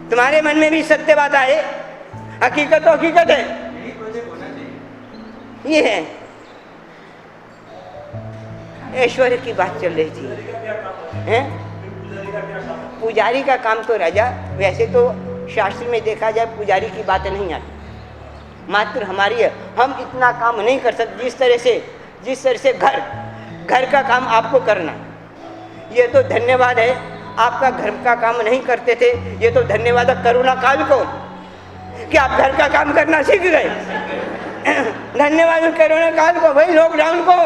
तुम्हारे मन में भी सत्य बात आए, हकीकत तो हकीकत है, ये है। ऐश्वर्य की बात चल रही थी, हैं? पुजारी का काम तो राजा, वैसे तो शास्त्र में देखा जाए पुजारी की बातें नहीं आती, मात्र हमारी है। हम इतना काम नहीं कर सकते जिस तरह से घर का काम आपको करना, ये तो धन्यवाद है। आपका घर का काम नहीं करते थे, ये तो धन्यवाद है करुणा काल को कि आप घर का काम करना सीख गए। धन्यवाद करुणा काल को, भाई लॉकडाउन को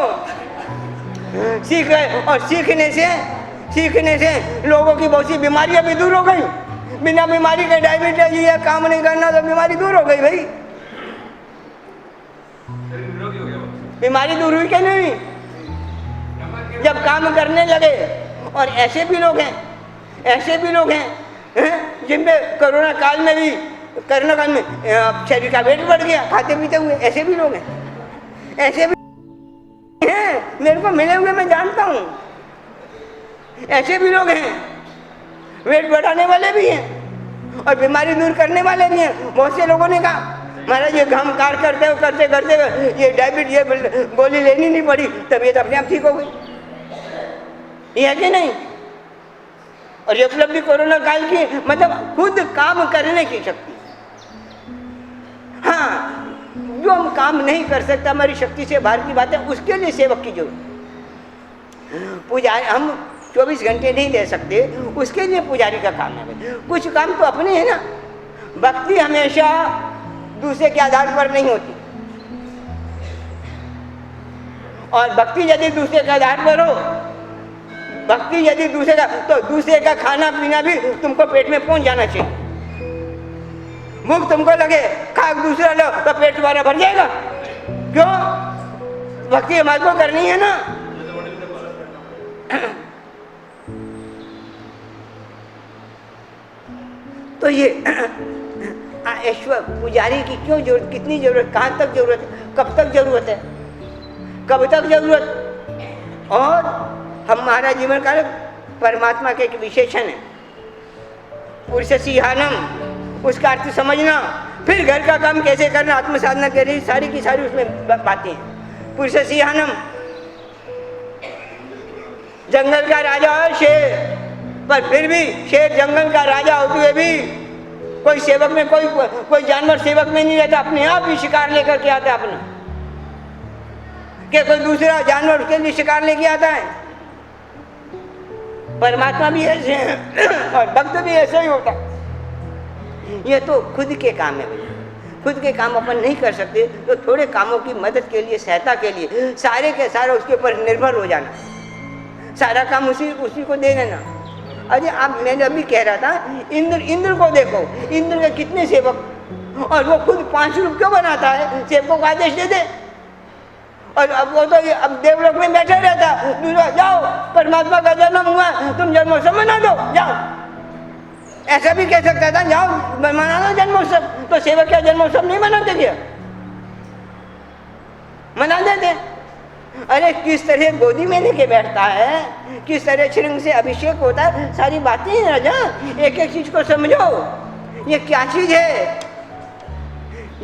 सीख गए, और सीखने से लोगों की बहुत सी बीमारियां भी दूर हो गई। बिना बीमारी के डायबिटीज ये काम नहीं करना तो बीमारी दूर हो गई भाई, बीमारी दूर हुई क्या नहीं जब काम करने लगे। और ऐसे भी लोग हैं जिन पे कोरोना काल में शरीर का वेट बढ़ गया खाते पीते हुए, ऐसे भी लोग हैं, ऐसे भी हैं, मेरे को मिले हुए मैं जानता हूँ, ऐसे भी लोग हैं, वेट बढ़ाने वाले भी हैं और बीमारी दूर करने वाले भी हैं। बहुत से लोगों ने कहा महाराज ये हम कार करते ये डायबिटीज ये गोली लेनी नहीं पड़ी, तबीयत अपने आप ठीक हो गई, ये है कि नहीं? और ये उपलब्धि कोरोना काल की, मतलब खुद काम करने की शक्ति। हाँ, जो हम काम नहीं कर सकते, हमारी शक्ति से बाहर की बात है, उसके लिए सेवक की जरूरत। पुजारी हम 24 घंटे नहीं दे सकते, उसके लिए पुजारी का काम है। कुछ काम तो अपने है ना। भक्ति हमेशा दूसरे के आधार पर नहीं होती, और भक्ति यदि दूसरे के आधार पर हो, भक्ति यदि दूसरे का, तो दूसरे का खाना पीना भी तुमको पेट में पहुंच जाना चाहिए। भूख तुमको लगे, खा दूसरा लो तो पेट तुम्हारा भर जाएगा। क्यों? भक्ति हमारे को करनी है ना। तो ये ऐश्वर्य पुजारी की क्यों जरूरत, कितनी जरूरत, कहाँ तक जरूरत, कब तक जरूरत है, कब तक जरूरत? और हमारा जीवन काल परमात्मा के एक विशेषण है, पुरुष सिंहानम, उसका अर्थ समझना। फिर घर का काम कैसे करना, आत्म साधना के लिए सारी की सारी उसमें बातें हैं। पुरुष सिंहानम, जंगल का राजा है शेर, पर फिर भी शेर जंगल का राजा होते हुए भी कोई सेवक में कोई जानवर सेवक में नहीं रहता, अपने आप ही शिकार लेकर के आता है अपना, कि कोई दूसरा जानवर उसके लिए शिकार लेके आता है। परमात्मा भी ऐसे है और भक्त भी ऐसे ही होता है। ये तो खुद के काम है भाई, खुद के काम अपन नहीं कर सकते तो थोड़े कामों की मदद के लिए, सहायता के लिए सारे के सारा उसके ऊपर निर्भर हो जाना, सारा काम उसी को दे देना। अरे आप, मैंने अभी कह रहा था इंद्र को देखो, इंद्र के कितने सेवक, और वो खुद 5 रूप क्यों बनाता है, सेवकों को आदेश दे दे। और अब वो तो अब देवलोक में बैठा रहता, दूसरा जाओ परमात्मा का जन्म हुआ, तुम जन्मोत्सव मना दो, जाओ। ऐसा भी कह सकता था, जाओ मना लो जन्मोत्सव। तो सेवक क्या जन्मोत्सव नहीं मनाते क्या? मना देते। अरे किस तरह गोदी में लेके बैठता है, किस तरह श्रृंग से अभिषेक होता है, सारी बातें हैं राजा, एक एक चीज को समझो। ये क्या चीज है?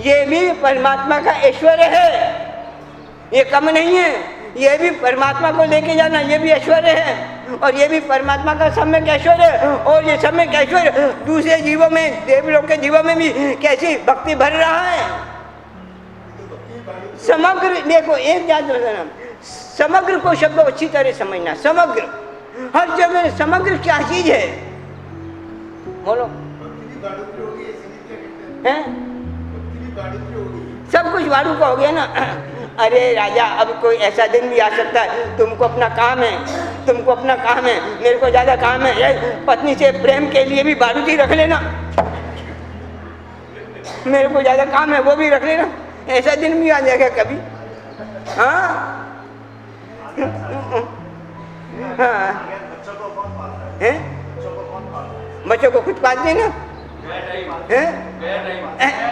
ये भी परमात्मा का ऐश्वर्य है, ये कम नहीं है। ये भी परमात्मा को लेके जाना, ये भी ऐश्वर्य है, और ये भी परमात्मा का सम्यक ऐश्वर्य है। और ये सम्यक ऐश्वर्य दूसरे जीवों में, देवलोक के जीवों में भी कैसी भक्ति भर रहा है। समग्र देखो, एक जात समग्र को शब्द अच्छी तरह समझना। समग्र, हर जगह समग्र क्या चीज है, बोलो है? सब कुछ वाड़ू का हो गया ना। अरे राजा, अब कोई ऐसा दिन भी आ सकता है, तुमको अपना काम है, तुमको अपना काम है, मेरे को ज्यादा काम है, पत्नी से प्रेम के लिए भी बारूदी रख लेना, मेरे को ज्यादा काम है, वो भी रख लेना। ऐसा दिन भी आ जाएगा कभी। हाँ हाँ, बच्चों को खुद पाल देना है।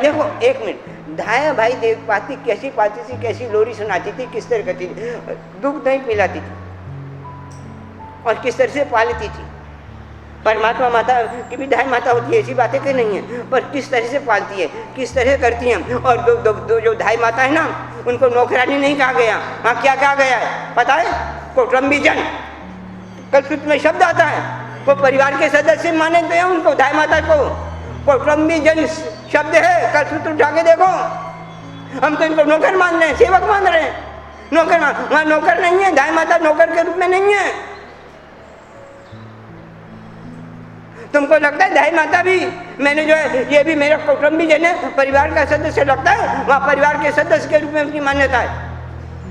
देखो एक मिनट, धाया भाई देव पाती कैसी पाती थी, कैसी लोरी सुनाती थी, किस तरह करती थी, दूध नहीं पिलाती थी, और किस तरह से पालती थी। परमात्मा माता की भी धाय माता होती है, ऐसी बातें कहीं नहीं है, पर किस तरह से पालती है, किस तरह करती हैं। और दो जो धाय माता है ना, उनको नौकरानी नहीं कहा गया, वहाँ क्या कहा गया है पता है? कौटुंबी जन। कलसूत्र में शब्द आता है, वो परिवार के सदस्य मानते हैं उनको, धाय माता को। कौटुंबी जन शब्द है, कलसूत्र उठा के देखो। हम तो इनको नौकर मान रहे हैं, सेवक मान रहे हैं, नौकर वहाँ नौकर नहीं है, धाय माता नौकर के रूप में नहीं है। तुमको लगता है धाय माता भी, मैंने जो है ये भी मेरा कौटुंबी जन है, परिवार का सदस्य लगता है, वहाँ परिवार के सदस्य के रूप में उनकी मान्यता है,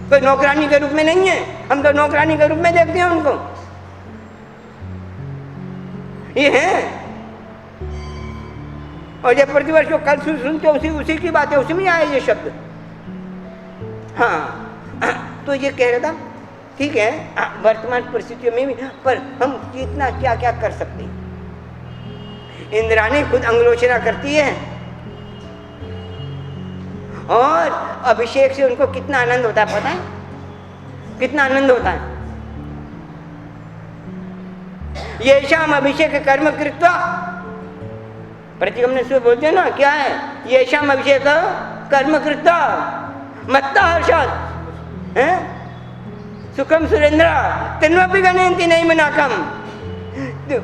कोई नौकरानी के रूप में नहीं है। हम तो नौकरानी के रूप में देखते हैं उनको। ये है, और ये प्रतिवर्ष जो कल सुनते उसी की बात है, उसी में आए ये शब्द। हाँ, तो ये कह रहा था, ठीक है वर्तमान परिस्थितियों में भी, पर हम कितना क्या क्या कर सकते हैं। इंद्राणी खुद अंगलोचना करती है, और अभिषेक से उनको कितना आनंद होता है पता है? कितना आनंद होता है। ये शाम अभिषेक कर्म कृत्वा, प्रतिगमन से बोलते हैं ना, क्या है ये शाम अभिषेक कर्म कृत्वा मत्ता हर्षात् है सुखम सुरेंद्र तिन्वपि गणयन्ति नहीं मनाकम।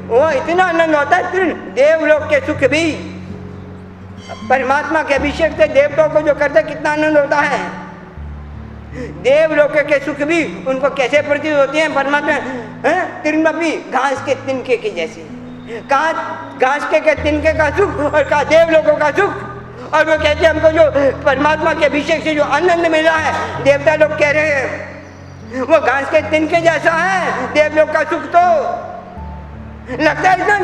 वो इतना आनंद होता है, देवलोक के सुख भी परमात्मा के अभिषेक से देवताओं को जो करते कितना आनंद होता है। देवलोक के सुख भी उनको कैसे प्रतीत होते हैं परमात्मा, तिरमपि घास के तिनके की जैसे। कहाँ घास के तिनके का सुख और कहाँ देवलोकों का सुख। और वो कहते हैं हमको जो परमात्मा के अभिषेक से जो आनंद मिला है, देवता लोग कह रहे हैं वो घास के तिनके जैसा है। देवलोक का सुख तो लगता है इतना,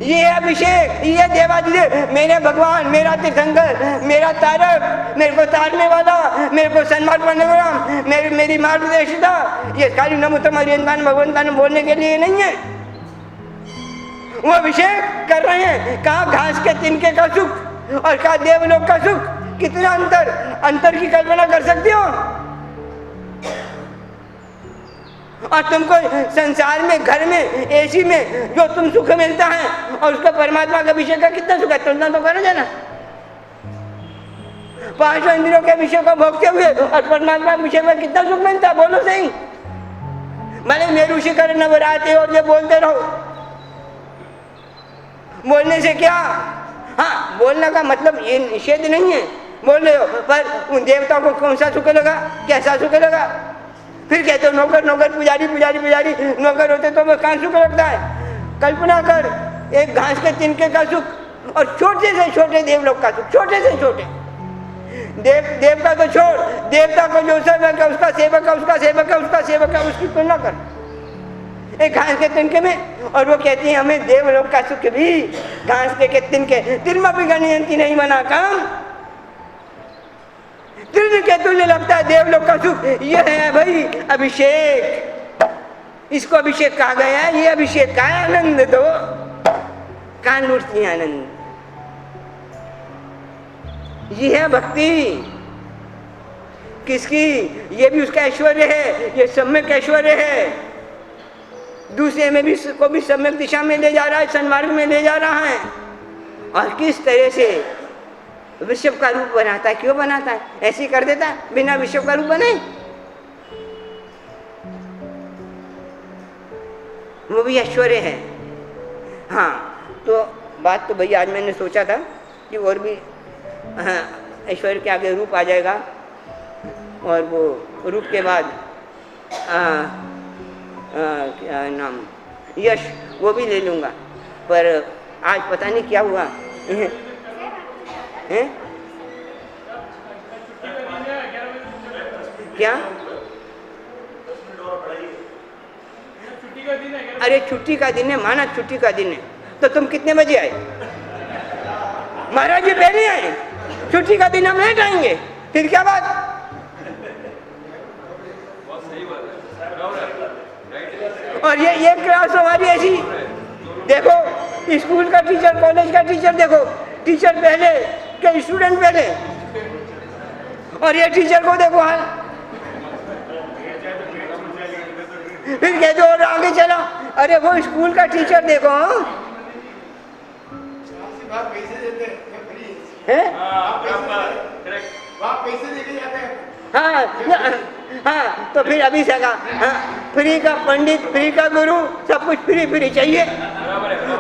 ये अभिषेक, ये देवादिदेव, मेरे भगवान, मेरा तीर्थंकर, मेरा तारक, मेरे को तारने वाला, मेरे को सन्मान करने वाला, मेरी मार्गदर्शिता, ये खाली नमोतम हरियंतान भगवंतान बोलने के लिए नहीं है। वो अभिषेक कर रहे हैं। कहाँ घास के तिनके का सुख और कहाँ देवलोक का सुख, कितना अंतर की कल्पना कर सकते हो। और तुमको संसार में, घर में, एसी में जो तुम सुख मिलता है और उसका परमात्मा का अभिषेक का कितना सुख है, तुलना तो करो जाना। 5 इंद्रियों के अभिषेक को भोगते हुए और परमात्मा अभिषेक में कितना सुख मिलता है, बोलो सही। भले मेरू शिखर नवराते और ये बोलते रहो, बोलने से क्या, हाँ बोलने का मतलब ये निषेध नहीं है, बोल रहे हो, पर उन देवताओं को कौन सा सुख लगा, कैसा सुख लगा। फिर कहते हो नौकर नौकर, पुजारी पुजारी पुजारी, नौकर होते तो वो कहाँ सुख लगता है। कल्पना कर, एक घास के तिनके का सुख और छोटे से छोटे देवलोक का सुख, छोटे से छोटे देव का तो छोड़, देवता को जो सेवक है उसका सेवक है, उसका सेवक है, उसका सेवक है, उसकी तुलना कर एक घास के तिनके में। और वो कहती है हमें देवलोक का सुख भी घास के तिनके तिरमा भी गणयंती नहीं बना काम, तृण के तुल्य लगता है देवलोक का सुख। ये है भाई अभिषेक, इसको अभिषेक कहा गया है। ये अभिषेक का है, आनंद दो कान मूर्ति आनंद, ये है भक्ति किसकी? ये भी उसका ऐश्वर्य है, ये सम्यक ऐश्वर्य है। दूसरे में भी को भी सम्यक दिशा में ले जा रहा है, सन्मार्ग में ले जा रहा है। और किस तरह से विश्व का रूप बनाता है, क्यों बनाता है? ऐसे ही कर देता है बिना विश्व का रूप बने, वो भी ऐश्वर्य है। हाँ, तो बात तो भैया आज मैंने सोचा था कि और भी ऐश्वर्य के आगे रूप आ जाएगा, और वो रूप के बाद क्या नाम, यश, वो भी ले लूँगा। पर आज पता नहीं क्या हुआ हैं? क्या? अरे छुट्टी का दिन है, माना छुट्टी का दिन है, तो तुम कितने बजे आए? महाराज जी पहले आए, छुट्टी का दिन हम लेट आएंगे, फिर क्या बात? और ये क्लास हमारी ऐसी, देखो स्कूल का टीचर, कॉलेज का टीचर, देखो टीचर पहले के स्टूडेंट पहले, और ये टीचर को देखो हाल, फिर कहते और आगे चलो। अरे वो स्कूल का टीचर देखो है, हाँ, तो फिर अभी से हाँ, फ्री का पंडित, फ्री का गुरु, सब कुछ फ्री फ्री चाहिए,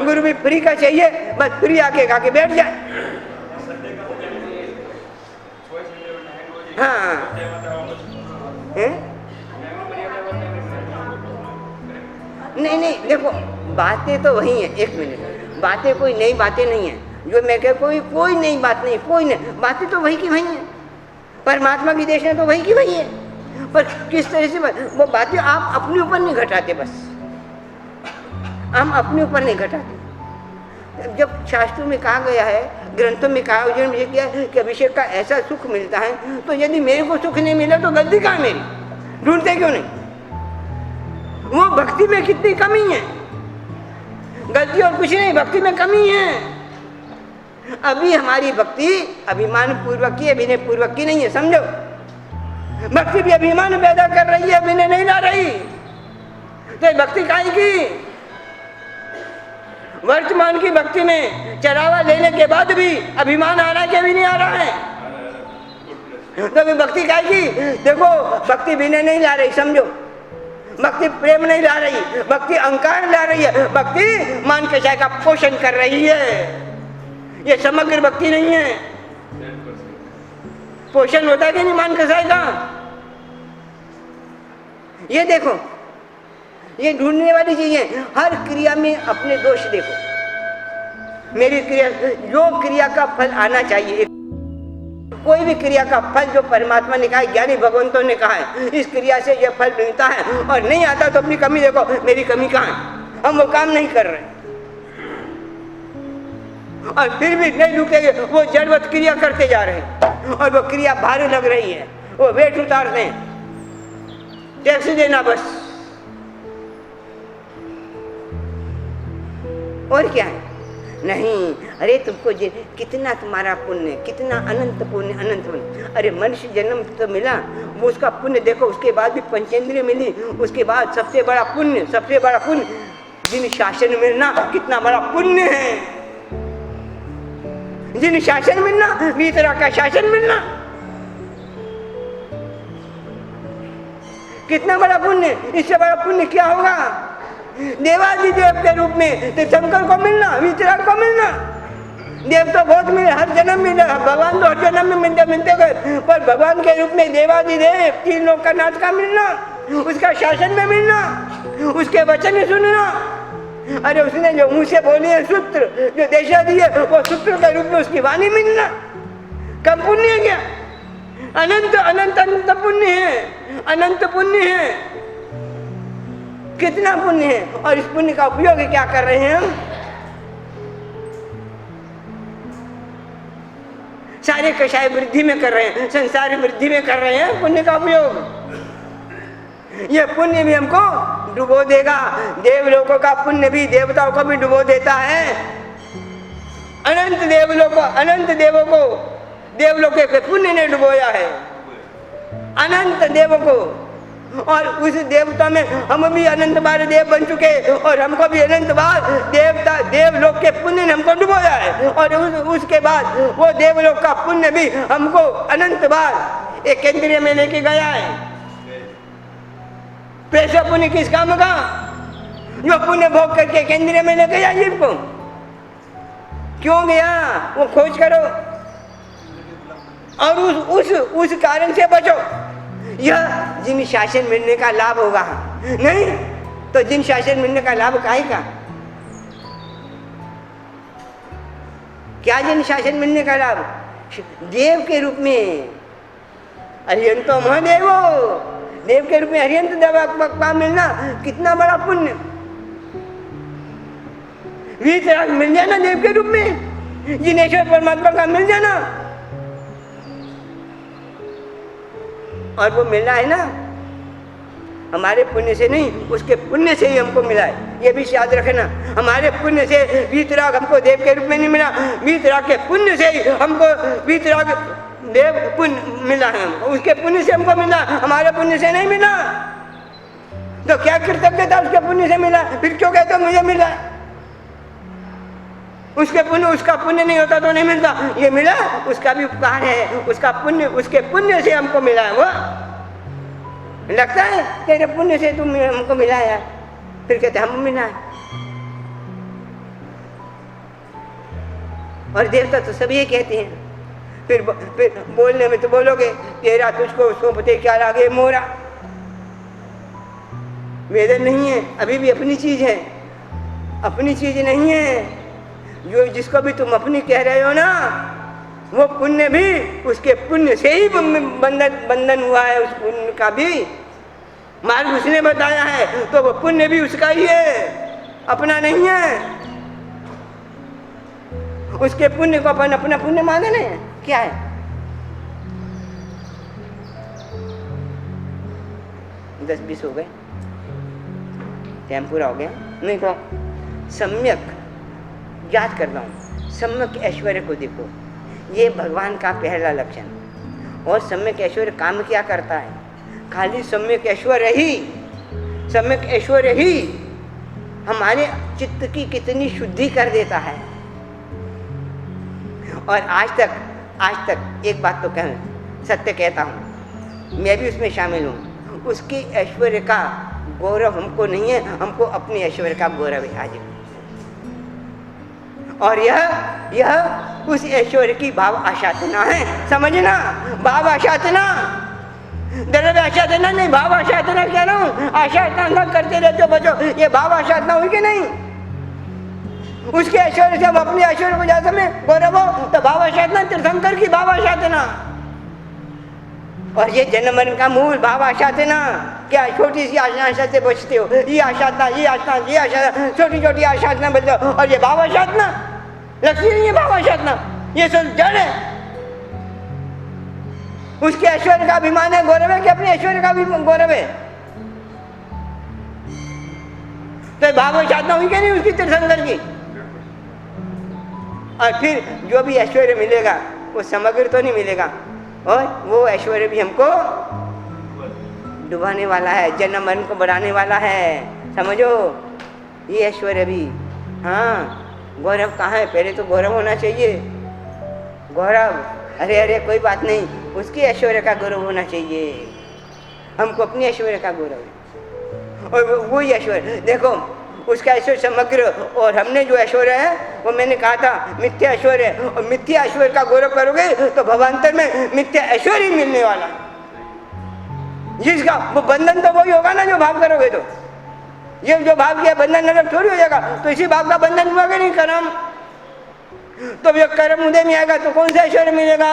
गुरु भी फ्री का चाहिए, बस फ्री आके खा के बैठ जाए। हाँ है? नहीं, देखो बातें तो वही है। एक मिनट, बातें कोई नई बातें नहीं है जो मैं कह, कोई नई बात नहीं, कोई नहीं, बातें तो वही की वही है। परमात्मा की देश है तो वही की वही है, पर किस तरह से वो बातें आप अपने ऊपर नहीं घटाते, बस हम अपने ऊपर नहीं घटाते। जब शास्त्रों में कहा गया है, ग्रंथों में कहा गया कि अभिषेक का ऐसा सुख मिलता है, तो यदि मेरे को सुख नहीं मिला तो गलती कहाँ मेरी? ढूंढते क्यों नहीं? वो भक्ति में कितनी कमी है, गलती और कुछ नहीं, भक्ति में कमी है। अभी हमारी भक्ति अभिमान पूर्वक की, अभिनय पूर्वक की नहीं है, समझो। भक्ति भी अभिमान पैदा कर रही है, अभिनय नहीं ला रही, तो भक्ति काहे की? वर्तमान की भक्ति में चढ़ावा लेने के बाद भी अभिमान आ रहा है कि अभी नहीं आ रहा है, तो अभी भक्ति काहे की? देखो भक्ति विनय नहीं ला रही, समझो। भक्ति प्रेम नहीं ला रही, भक्ति अहंकार ला रही है, भक्ति मान के चाय का पोषण कर रही है। ये समग्र भक्ति नहीं है। पोषण होता है कि नहीं मान के चाय का? ये देखो, ये ढूंढने वाली चीजें, हर क्रिया में अपने दोष देखो। मेरी क्रिया, जो क्रिया का फल आना चाहिए, कोई भी क्रिया का फल जो परमात्मा ने कहा है, ज्ञानी भगवंतों ने कहा है, इस क्रिया से यह फल मिलता है, और नहीं आता तो अपनी कमी देखो, मेरी कमी कहाँ है? हम वो काम नहीं कर रहे, और फिर भी नहीं रुकेंगे, वो जड़वत क्रिया करते जा रहे हैं, और वो क्रिया भारी लग रही है, वो वेट उतारते हैं, टैक्स देना बस, और क्या है? नहीं, अरे तुमको कितना तुम्हारा पुण्य, कितना अनंत पुण्य, अनंत पुण्य। अरे मनुष्य जन्म तो मिला, वो उसका पुण्य देखो, उसके बाद भी पंचेंद्रिय मिली, उसके बाद सबसे बड़ा पुण्य, सबसे बड़ा पुण्य जिन शासन मिलना, कितना बड़ा पुण्य है। जिन शासन मिलना, भीतरा का शासन मिलना, कितना बड़ा पुण्य। इससे बड़ा पुण्य क्या होगा? देवादिदेव के रूप में तीर्थंकर को मिलना, वितराग को मिलना। देव तो बहुत मिले, हर जन्म मिले, भगवान तो हर जन्म में मिलते गए, पर भगवान के रूप में देवादिदेव, तीन लोक का नाथ का मिलना, उसका शासन में मिलना, उसके वचन सुनना, अरे उसने जो मुंह से बोली है सूत्र, जो देशा दी है, वो सूत्र के रूप में उसकी वाणी मिलना कब पुण्य क्या? अनंत अनंत अनंत पुण्य है, अनंत पुण्य है। कितना पुण्य है, और इस पुण्य का उपयोग क्या कर रहे हैं हम? सारे कषाय वृद्धि में कर रहे हैं, संसार वृद्धि में कर रहे हैं पुण्य का उपयोग। ये पुण्य भी हमको डुबो देगा। देवलोकों का पुण्य भी देवताओं को भी डुबो देता है। अनंत देवलोकों, अनंत देवों को देवलोकों के पुण्य ने डुबोया है, अनंत देवों को। और उस देवता में हम भी अनंत बार देव बन चुके, और हमको भी अनंत बार देवता देवलोक के पुण्य ने हमको डुबोया है। और उसके बाद वो देवलोक का पुण्य भी हमको अनंत बार एक केंद्रीय में लेके गया है। पैसा पुण्य किस काम का? जो पुण्य भोग करके केंद्रीय में लेके गया जीव को। क्यों गया? वो खोज करो और उस कारण से बचो। यह जिन शासन मिलने का लाभ होगा, नहीं तो जिन शासन मिलने का लाभ काहे का? क्या जिन शासन मिलने का लाभ? देव के रूप में अरिहंत महादेव, देव के रूप में अरिहंत देव का मिलना कितना बड़ा पुण्य। वीतराग मिल जाना देव के रूप में, जिनेश्वर परमात्मा का मिल जाना। और वो मिला है ना हमारे पुण्य से नहीं, उसके पुण्य से ही हमको मिला है। ये भी याद रखना, हमारे पुण्य से वीतराग हमको देव के रूप में नहीं मिला, वीतराग के पुण्य से ही हमको वीतराग देव पुण्य मिला है। उसके पुण्य से हमको मिला, हमारे पुण्य से नहीं मिला। तो क्या कृतज्ञता उसके पुण्य से मिला? फिर क्यों कहते हो मुझे मिला? उसके पुण्य, उसका पुण्य नहीं होता तो नहीं मिलता। ये मिला, उसका भी उपकार है, उसका पुण्य, उसके पुण्य से हमको मिला है। वो लगता है तेरे पुण्य से तुम हमको मिला यार, फिर कहते हम मिला है। और देवता तो सब ये कहते हैं। फिर बोलने में तो बोलोगे तेरा तुझको सौंपते क्या लागे मोरा। वेदन नहीं है, अभी भी अपनी चीज है, अपनी चीज नहीं है। जो जिसको भी तुम अपनी कह रहे हो ना, वो पुण्य भी उसके पुण्य से ही बंधन हुआ है। उस पुण्य का भी मार्ग उसने बताया है, तो वो पुण्य भी उसका ही है, अपना नहीं है। उसके पुण्य को अपन अपना पुण्य माने नहीं, क्या है? दस 20 हो गए, टाइम पूरा हो गया। नहीं तो सम्यक याद कर रहा हूँ, सम्यक ऐश्वर्य को देखो, ये भगवान का पहला लक्षण। और सम्यक ऐश्वर्य काम क्या करता है? खाली सम्यक ऐश्वर्य ही, सम्यक ऐश्वर्य ही हमारे चित्त की कितनी शुद्धि कर देता है। और आज तक एक बात तो सत्य कहता हूँ, मैं भी उसमें शामिल हूँ, उसकी ऐश्वर्य का गौरव हमको नहीं है, हमको अपने ऐश्वर्य का गौरव है आज। और यह उस ऐश्वर्य की भाव आशातना है, समझना। भाव आशातना, द्रव्य आशातना नहीं, भाव आशातना कह रहा हूँ। आशातना करते रहते हो बचो, ये भाव आशातना हुई कि नहीं? उसके ऐश्वर्य से हम अपने ऐश्वर्य को ज्यादा में गौरव हो, तो भाव आशातना तीर्थंकर की भाव आशातना। और ये जन्म मरण का मूल भाव आशातना। क्या छोटी सी आशा से बचते हो? ये आशातना, ये आशातना, ये आशा, छोटी छोटी आशातना बचते हो। और ये भाव आशातना लक्ष्मी नहीं है, भाव आशातना ये सब जड़ है। उसके ऐश्वर्य का अभिमान है, गौरव है कि अपने ऐश्वर्य का भी गौरव है? तो भाव आशातना हुई कि नहीं उसकी तीर्थंकर की? और फिर जो भी ऐश्वर्य मिलेगा वो समग्र तो नहीं मिलेगा, और वो ऐश्वर्य भी हमको डुबाने वाला है, जन्म मरण को बढ़ाने वाला है, समझो। ये ऐश्वर्य भी, हाँ गौरव कहाँ है? पहले तो गौरव होना चाहिए, गौरव। अरे कोई बात नहीं, उसकी ऐश्वर्य का गौरव होना चाहिए, हमको अपनी ऐश्वर्य का गौरव है। और वही ऐश्वर्य देखो, उसका ऐश्वर्य समग्र, और हमने जो ऐश्वर्य है वो मैंने कहा था मिथ्या ऐश्वर्य है। और मिथ्या ऐश्वर्य का गौरव करोगे तो भवांतर में मिथ्या ऐश्वर्य मिलने वाला, जिसका वो बंधन तो वही होगा ना जो भाव करोगे। तो ये जो भाव किया बंधन अलग थोड़ी हो जाएगा, तो इसी भाव का बंधन हुआ कि नहीं कर्म, तो ये कर्म उदय में आएगा तो कौन सा ऐश्वर्य मिलेगा।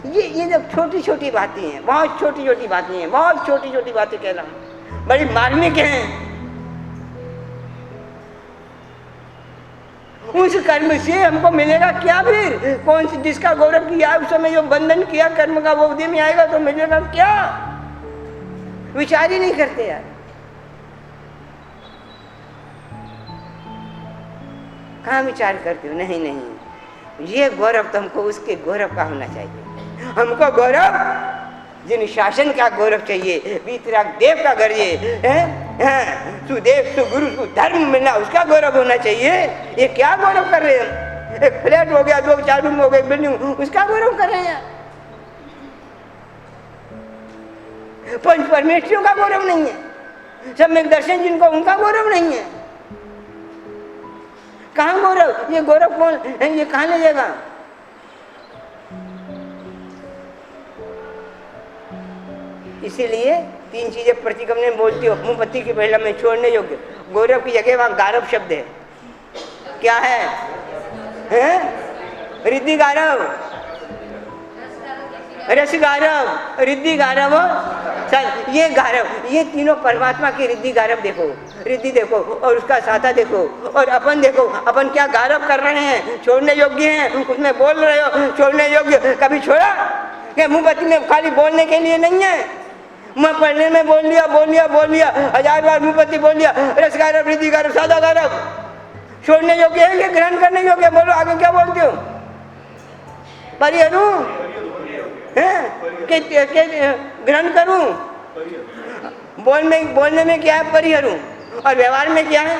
ये जब छोटी छोटी बातें हैं, बहुत छोटी छोटी बातें हैं, बहुत छोटी छोटी बातें कह रहा हूं, बड़ी मार्मिक हैं। उस कर्म से हमको मिलेगा क्या फिर, कौन सी जिसका गौरव किया उस समय जो बंधन किया कर्म का वो उदय में आएगा तो मिलेगा क्या, विचार ही नहीं करते यार। कहाँ विचार करते हो, नहीं नहीं, ये गौरव तो हमको उसके गौरव का होना चाहिए। हमको गौरव जिन शासन का गौरव चाहिए, वीतराग देव का गरिए है, सुदेव सुगुरु सुधर्म मिलना उसका गौरव होना चाहिए। ये क्या गौरव कर रहे हैं, एक फ्लैट हो गया, 2-4 रूम हो गए, बिल्डिंग, उसका गौरव कर रहे हैं। पंच परमेश्वरियों का गौरव नहीं है, सम्यक दर्शन जिनको उनका गौरव नहीं है। कहाँ गौरव, ये गौरव कौन, ये कहाँ ले जाएगा। इसीलिए 3 चीजें प्रतिक्रमण में बोलती हो, मुंहपत्ती की पहला में छोड़ने योग्य, गौरव की जगह वहां गारव शब्द है। क्या है, रिद्धि गारव, रस गारव, रिद्धि गारव, ये गारव, ये तीनों परमात्मा की रिद्धि गारव देखो, रिद्धि देखो और उसका साथा देखो, और अपन देखो अपन क्या गारव कर रहे हैं, छोड़ने योग्य हैं, उसमें बोल रहे हो छोड़ने योग्य, कभी छोड़ा क्या। मुंहपत्ती में खाली बोलने के लिए नहीं है, मैं पढ़ने में बोल लिया 1000 बार मुंहपत्ती बोल लिया, रस गारव, रिद्धि गारव, साधा गारव, छोड़ने योग्य है कि ग्रहण करने योग्य। बोलो आगे क्या बोलते हो, परिहरू ग्रहण करूं, बोलने में क्या है परिहरू, और व्यवहार में क्या है,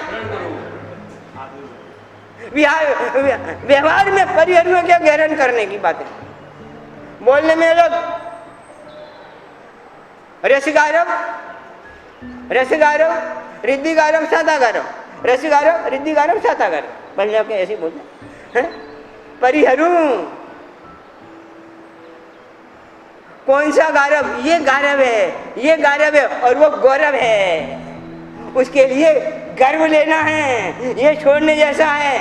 व्यवहार में परिहरू क्या ग्रहण करने की बात है, बोलने में अलग। रस गारव, रिद्धि गारव, साधा गारव, रस गारव, रिद्धि गारव, साधा गारव, पहले आपके ऐसे बोलते हैं। परिहरू कौन सा गारव, ये गारव है, ये गारव है, और वो गौरव है, उसके लिए गर्व लेना है, ये छोड़ने जैसा है।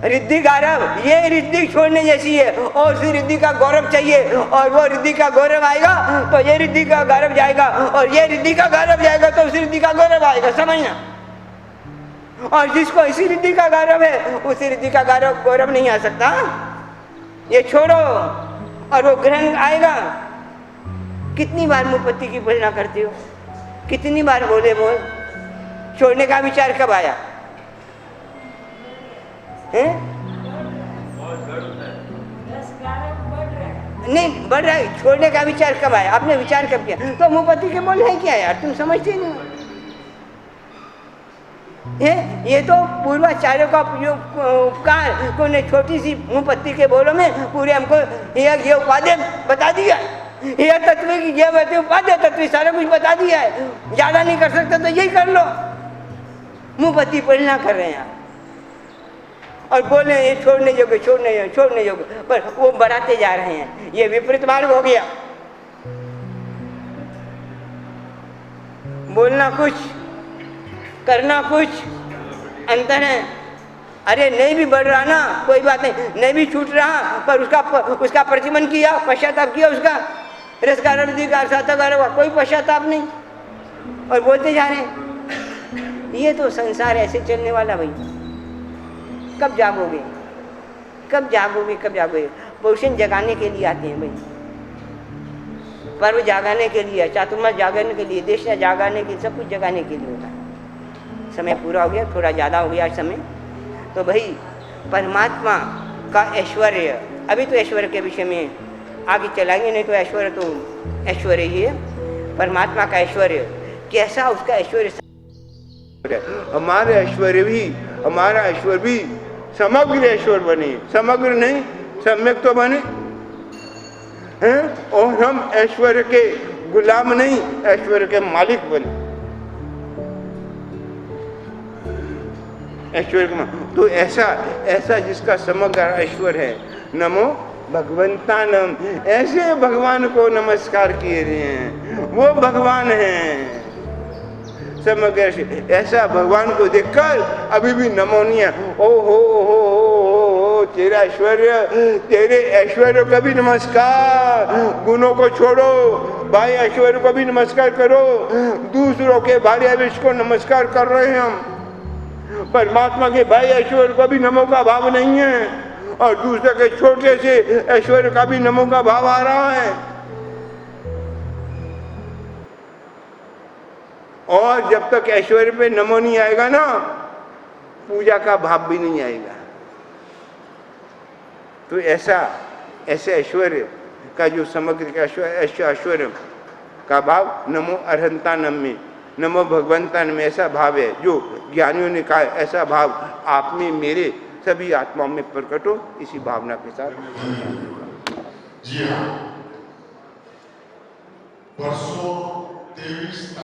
रिद्धि गारव, ये रिद्धि छोड़ने जैसी है, और उस रिद्धि का गौरव चाहिए, और वो रिद्धि का गौरव आएगा तो ये रिद्धि का गौरव जाएगा, और ये रिद्धि का गौरव जाएगा तो उस रिद्धि का गौरव आएगा, समझना। और जिसको इसी रिद्धि का गौरव है उसी रिद्धि का गौरव नहीं आ सकता। ये छोड़ो और वो ग्रहण आएगा। कितनी बार मुंहपत्ती की भजना करती हो, कितनी बार बोले बोल, छोड़ने का विचार कब आया है? नहीं बढ़ रहा है, छोड़ने का विचार कब आया, आपने विचार कब किया, तो मुंहपत्ती के बोल है क्या यार, तुम समझते नहीं है। ये तो पूर्वाचार्यों का उपकार, कोई छोटी सी मुंहपत्ती के बोलों में पूरे हमको ये उपाध्याय बता दिया, ये तत्व की ये उपाध्याय तत्व सारा कुछ बता दिया है, ज्यादा नहीं कर सकते तो यही कर लो। मुंहपत्ती पढ़ना कर रहे हैं और बोले ये छोड़ने योग्य, पर वो बढ़ाते जा रहे हैं, ये विपरीत मार्ग हो गया। बोलना कुछ, करना कुछ, अंतर है। अरे नहीं भी बढ़ रहा ना, कोई बात नहीं भी छूट रहा, पर उसका प्रतिमन किया, पश्चाताप किया, उसका रस का कोई पश्चाताप नहीं, और बोलते जा रहे हैं। ये तो संसार ऐसे चलने वाला भाई। कब जागोगे, कब जागोगे। पोषण जगाने के लिए आते हैं भाई, पर्व जगाने के लिए, चातुर्मास जगाने के लिए, देश जगाने के लिए, सब कुछ जगाने के लिए होता है। समय पूरा हो गया, थोड़ा ज़्यादा हो गया समय, तो भाई परमात्मा का ऐश्वर्य, अभी तो ऐश्वर्य के विषय में आगे चलाएंगे, नहीं तो ऐश्वर्य तो ऐश्वर्य ही है। परमात्मा का ऐश्वर्य कैसा, उसका ऐश्वर्य, हमारा ऐश्वर्य भी समग्र ऐश्वर्य बने, समग्र नहीं सम्यक तो बने हैं, और हम ऐश्वर्य के गुलाम नहीं, ऐश्वर्य के मालिक बने। ऐश्वर्य तो ऐसा जिसका समग्र ऐश्वर्य है, नमो भगवंतानम, ऐसे भगवान को नमस्कार किए रहे हैं, वो भगवान हैं समग्र से। ऐसा भगवान को देखकर अभी भी नमोनिया, ओ हो, तेरे ऐश्वर्य का भी नमस्कार, गुणों को छोड़ो, भाई ऐश्वर्य को भी नमस्कार करो। दूसरों के भारी आवेश को नमस्कार कर रहे हैं हम, परमात्मा के भाई ऐश्वर्य को भी नमो का भाव नहीं है, और दूसरे के छोटे से ऐश्वर्य का भी नमो का भाव आ रहा है। और जब तक ऐश्वर्य पे नमो नहीं आएगा ना, पूजा का भाव भी नहीं आएगा। तो ऐसे ऐश्वर्य का जो समग्र का ऐश्वर्य का भाव नमो अरहंतानम में, नमो भगवंतान में ऐसा भाव है जो ज्ञानियों ने कहा, ऐसा भाव आप में मेरे सभी आत्माओं में प्रकट हो। इसी भावना के साथ जी हाँ, परसों 23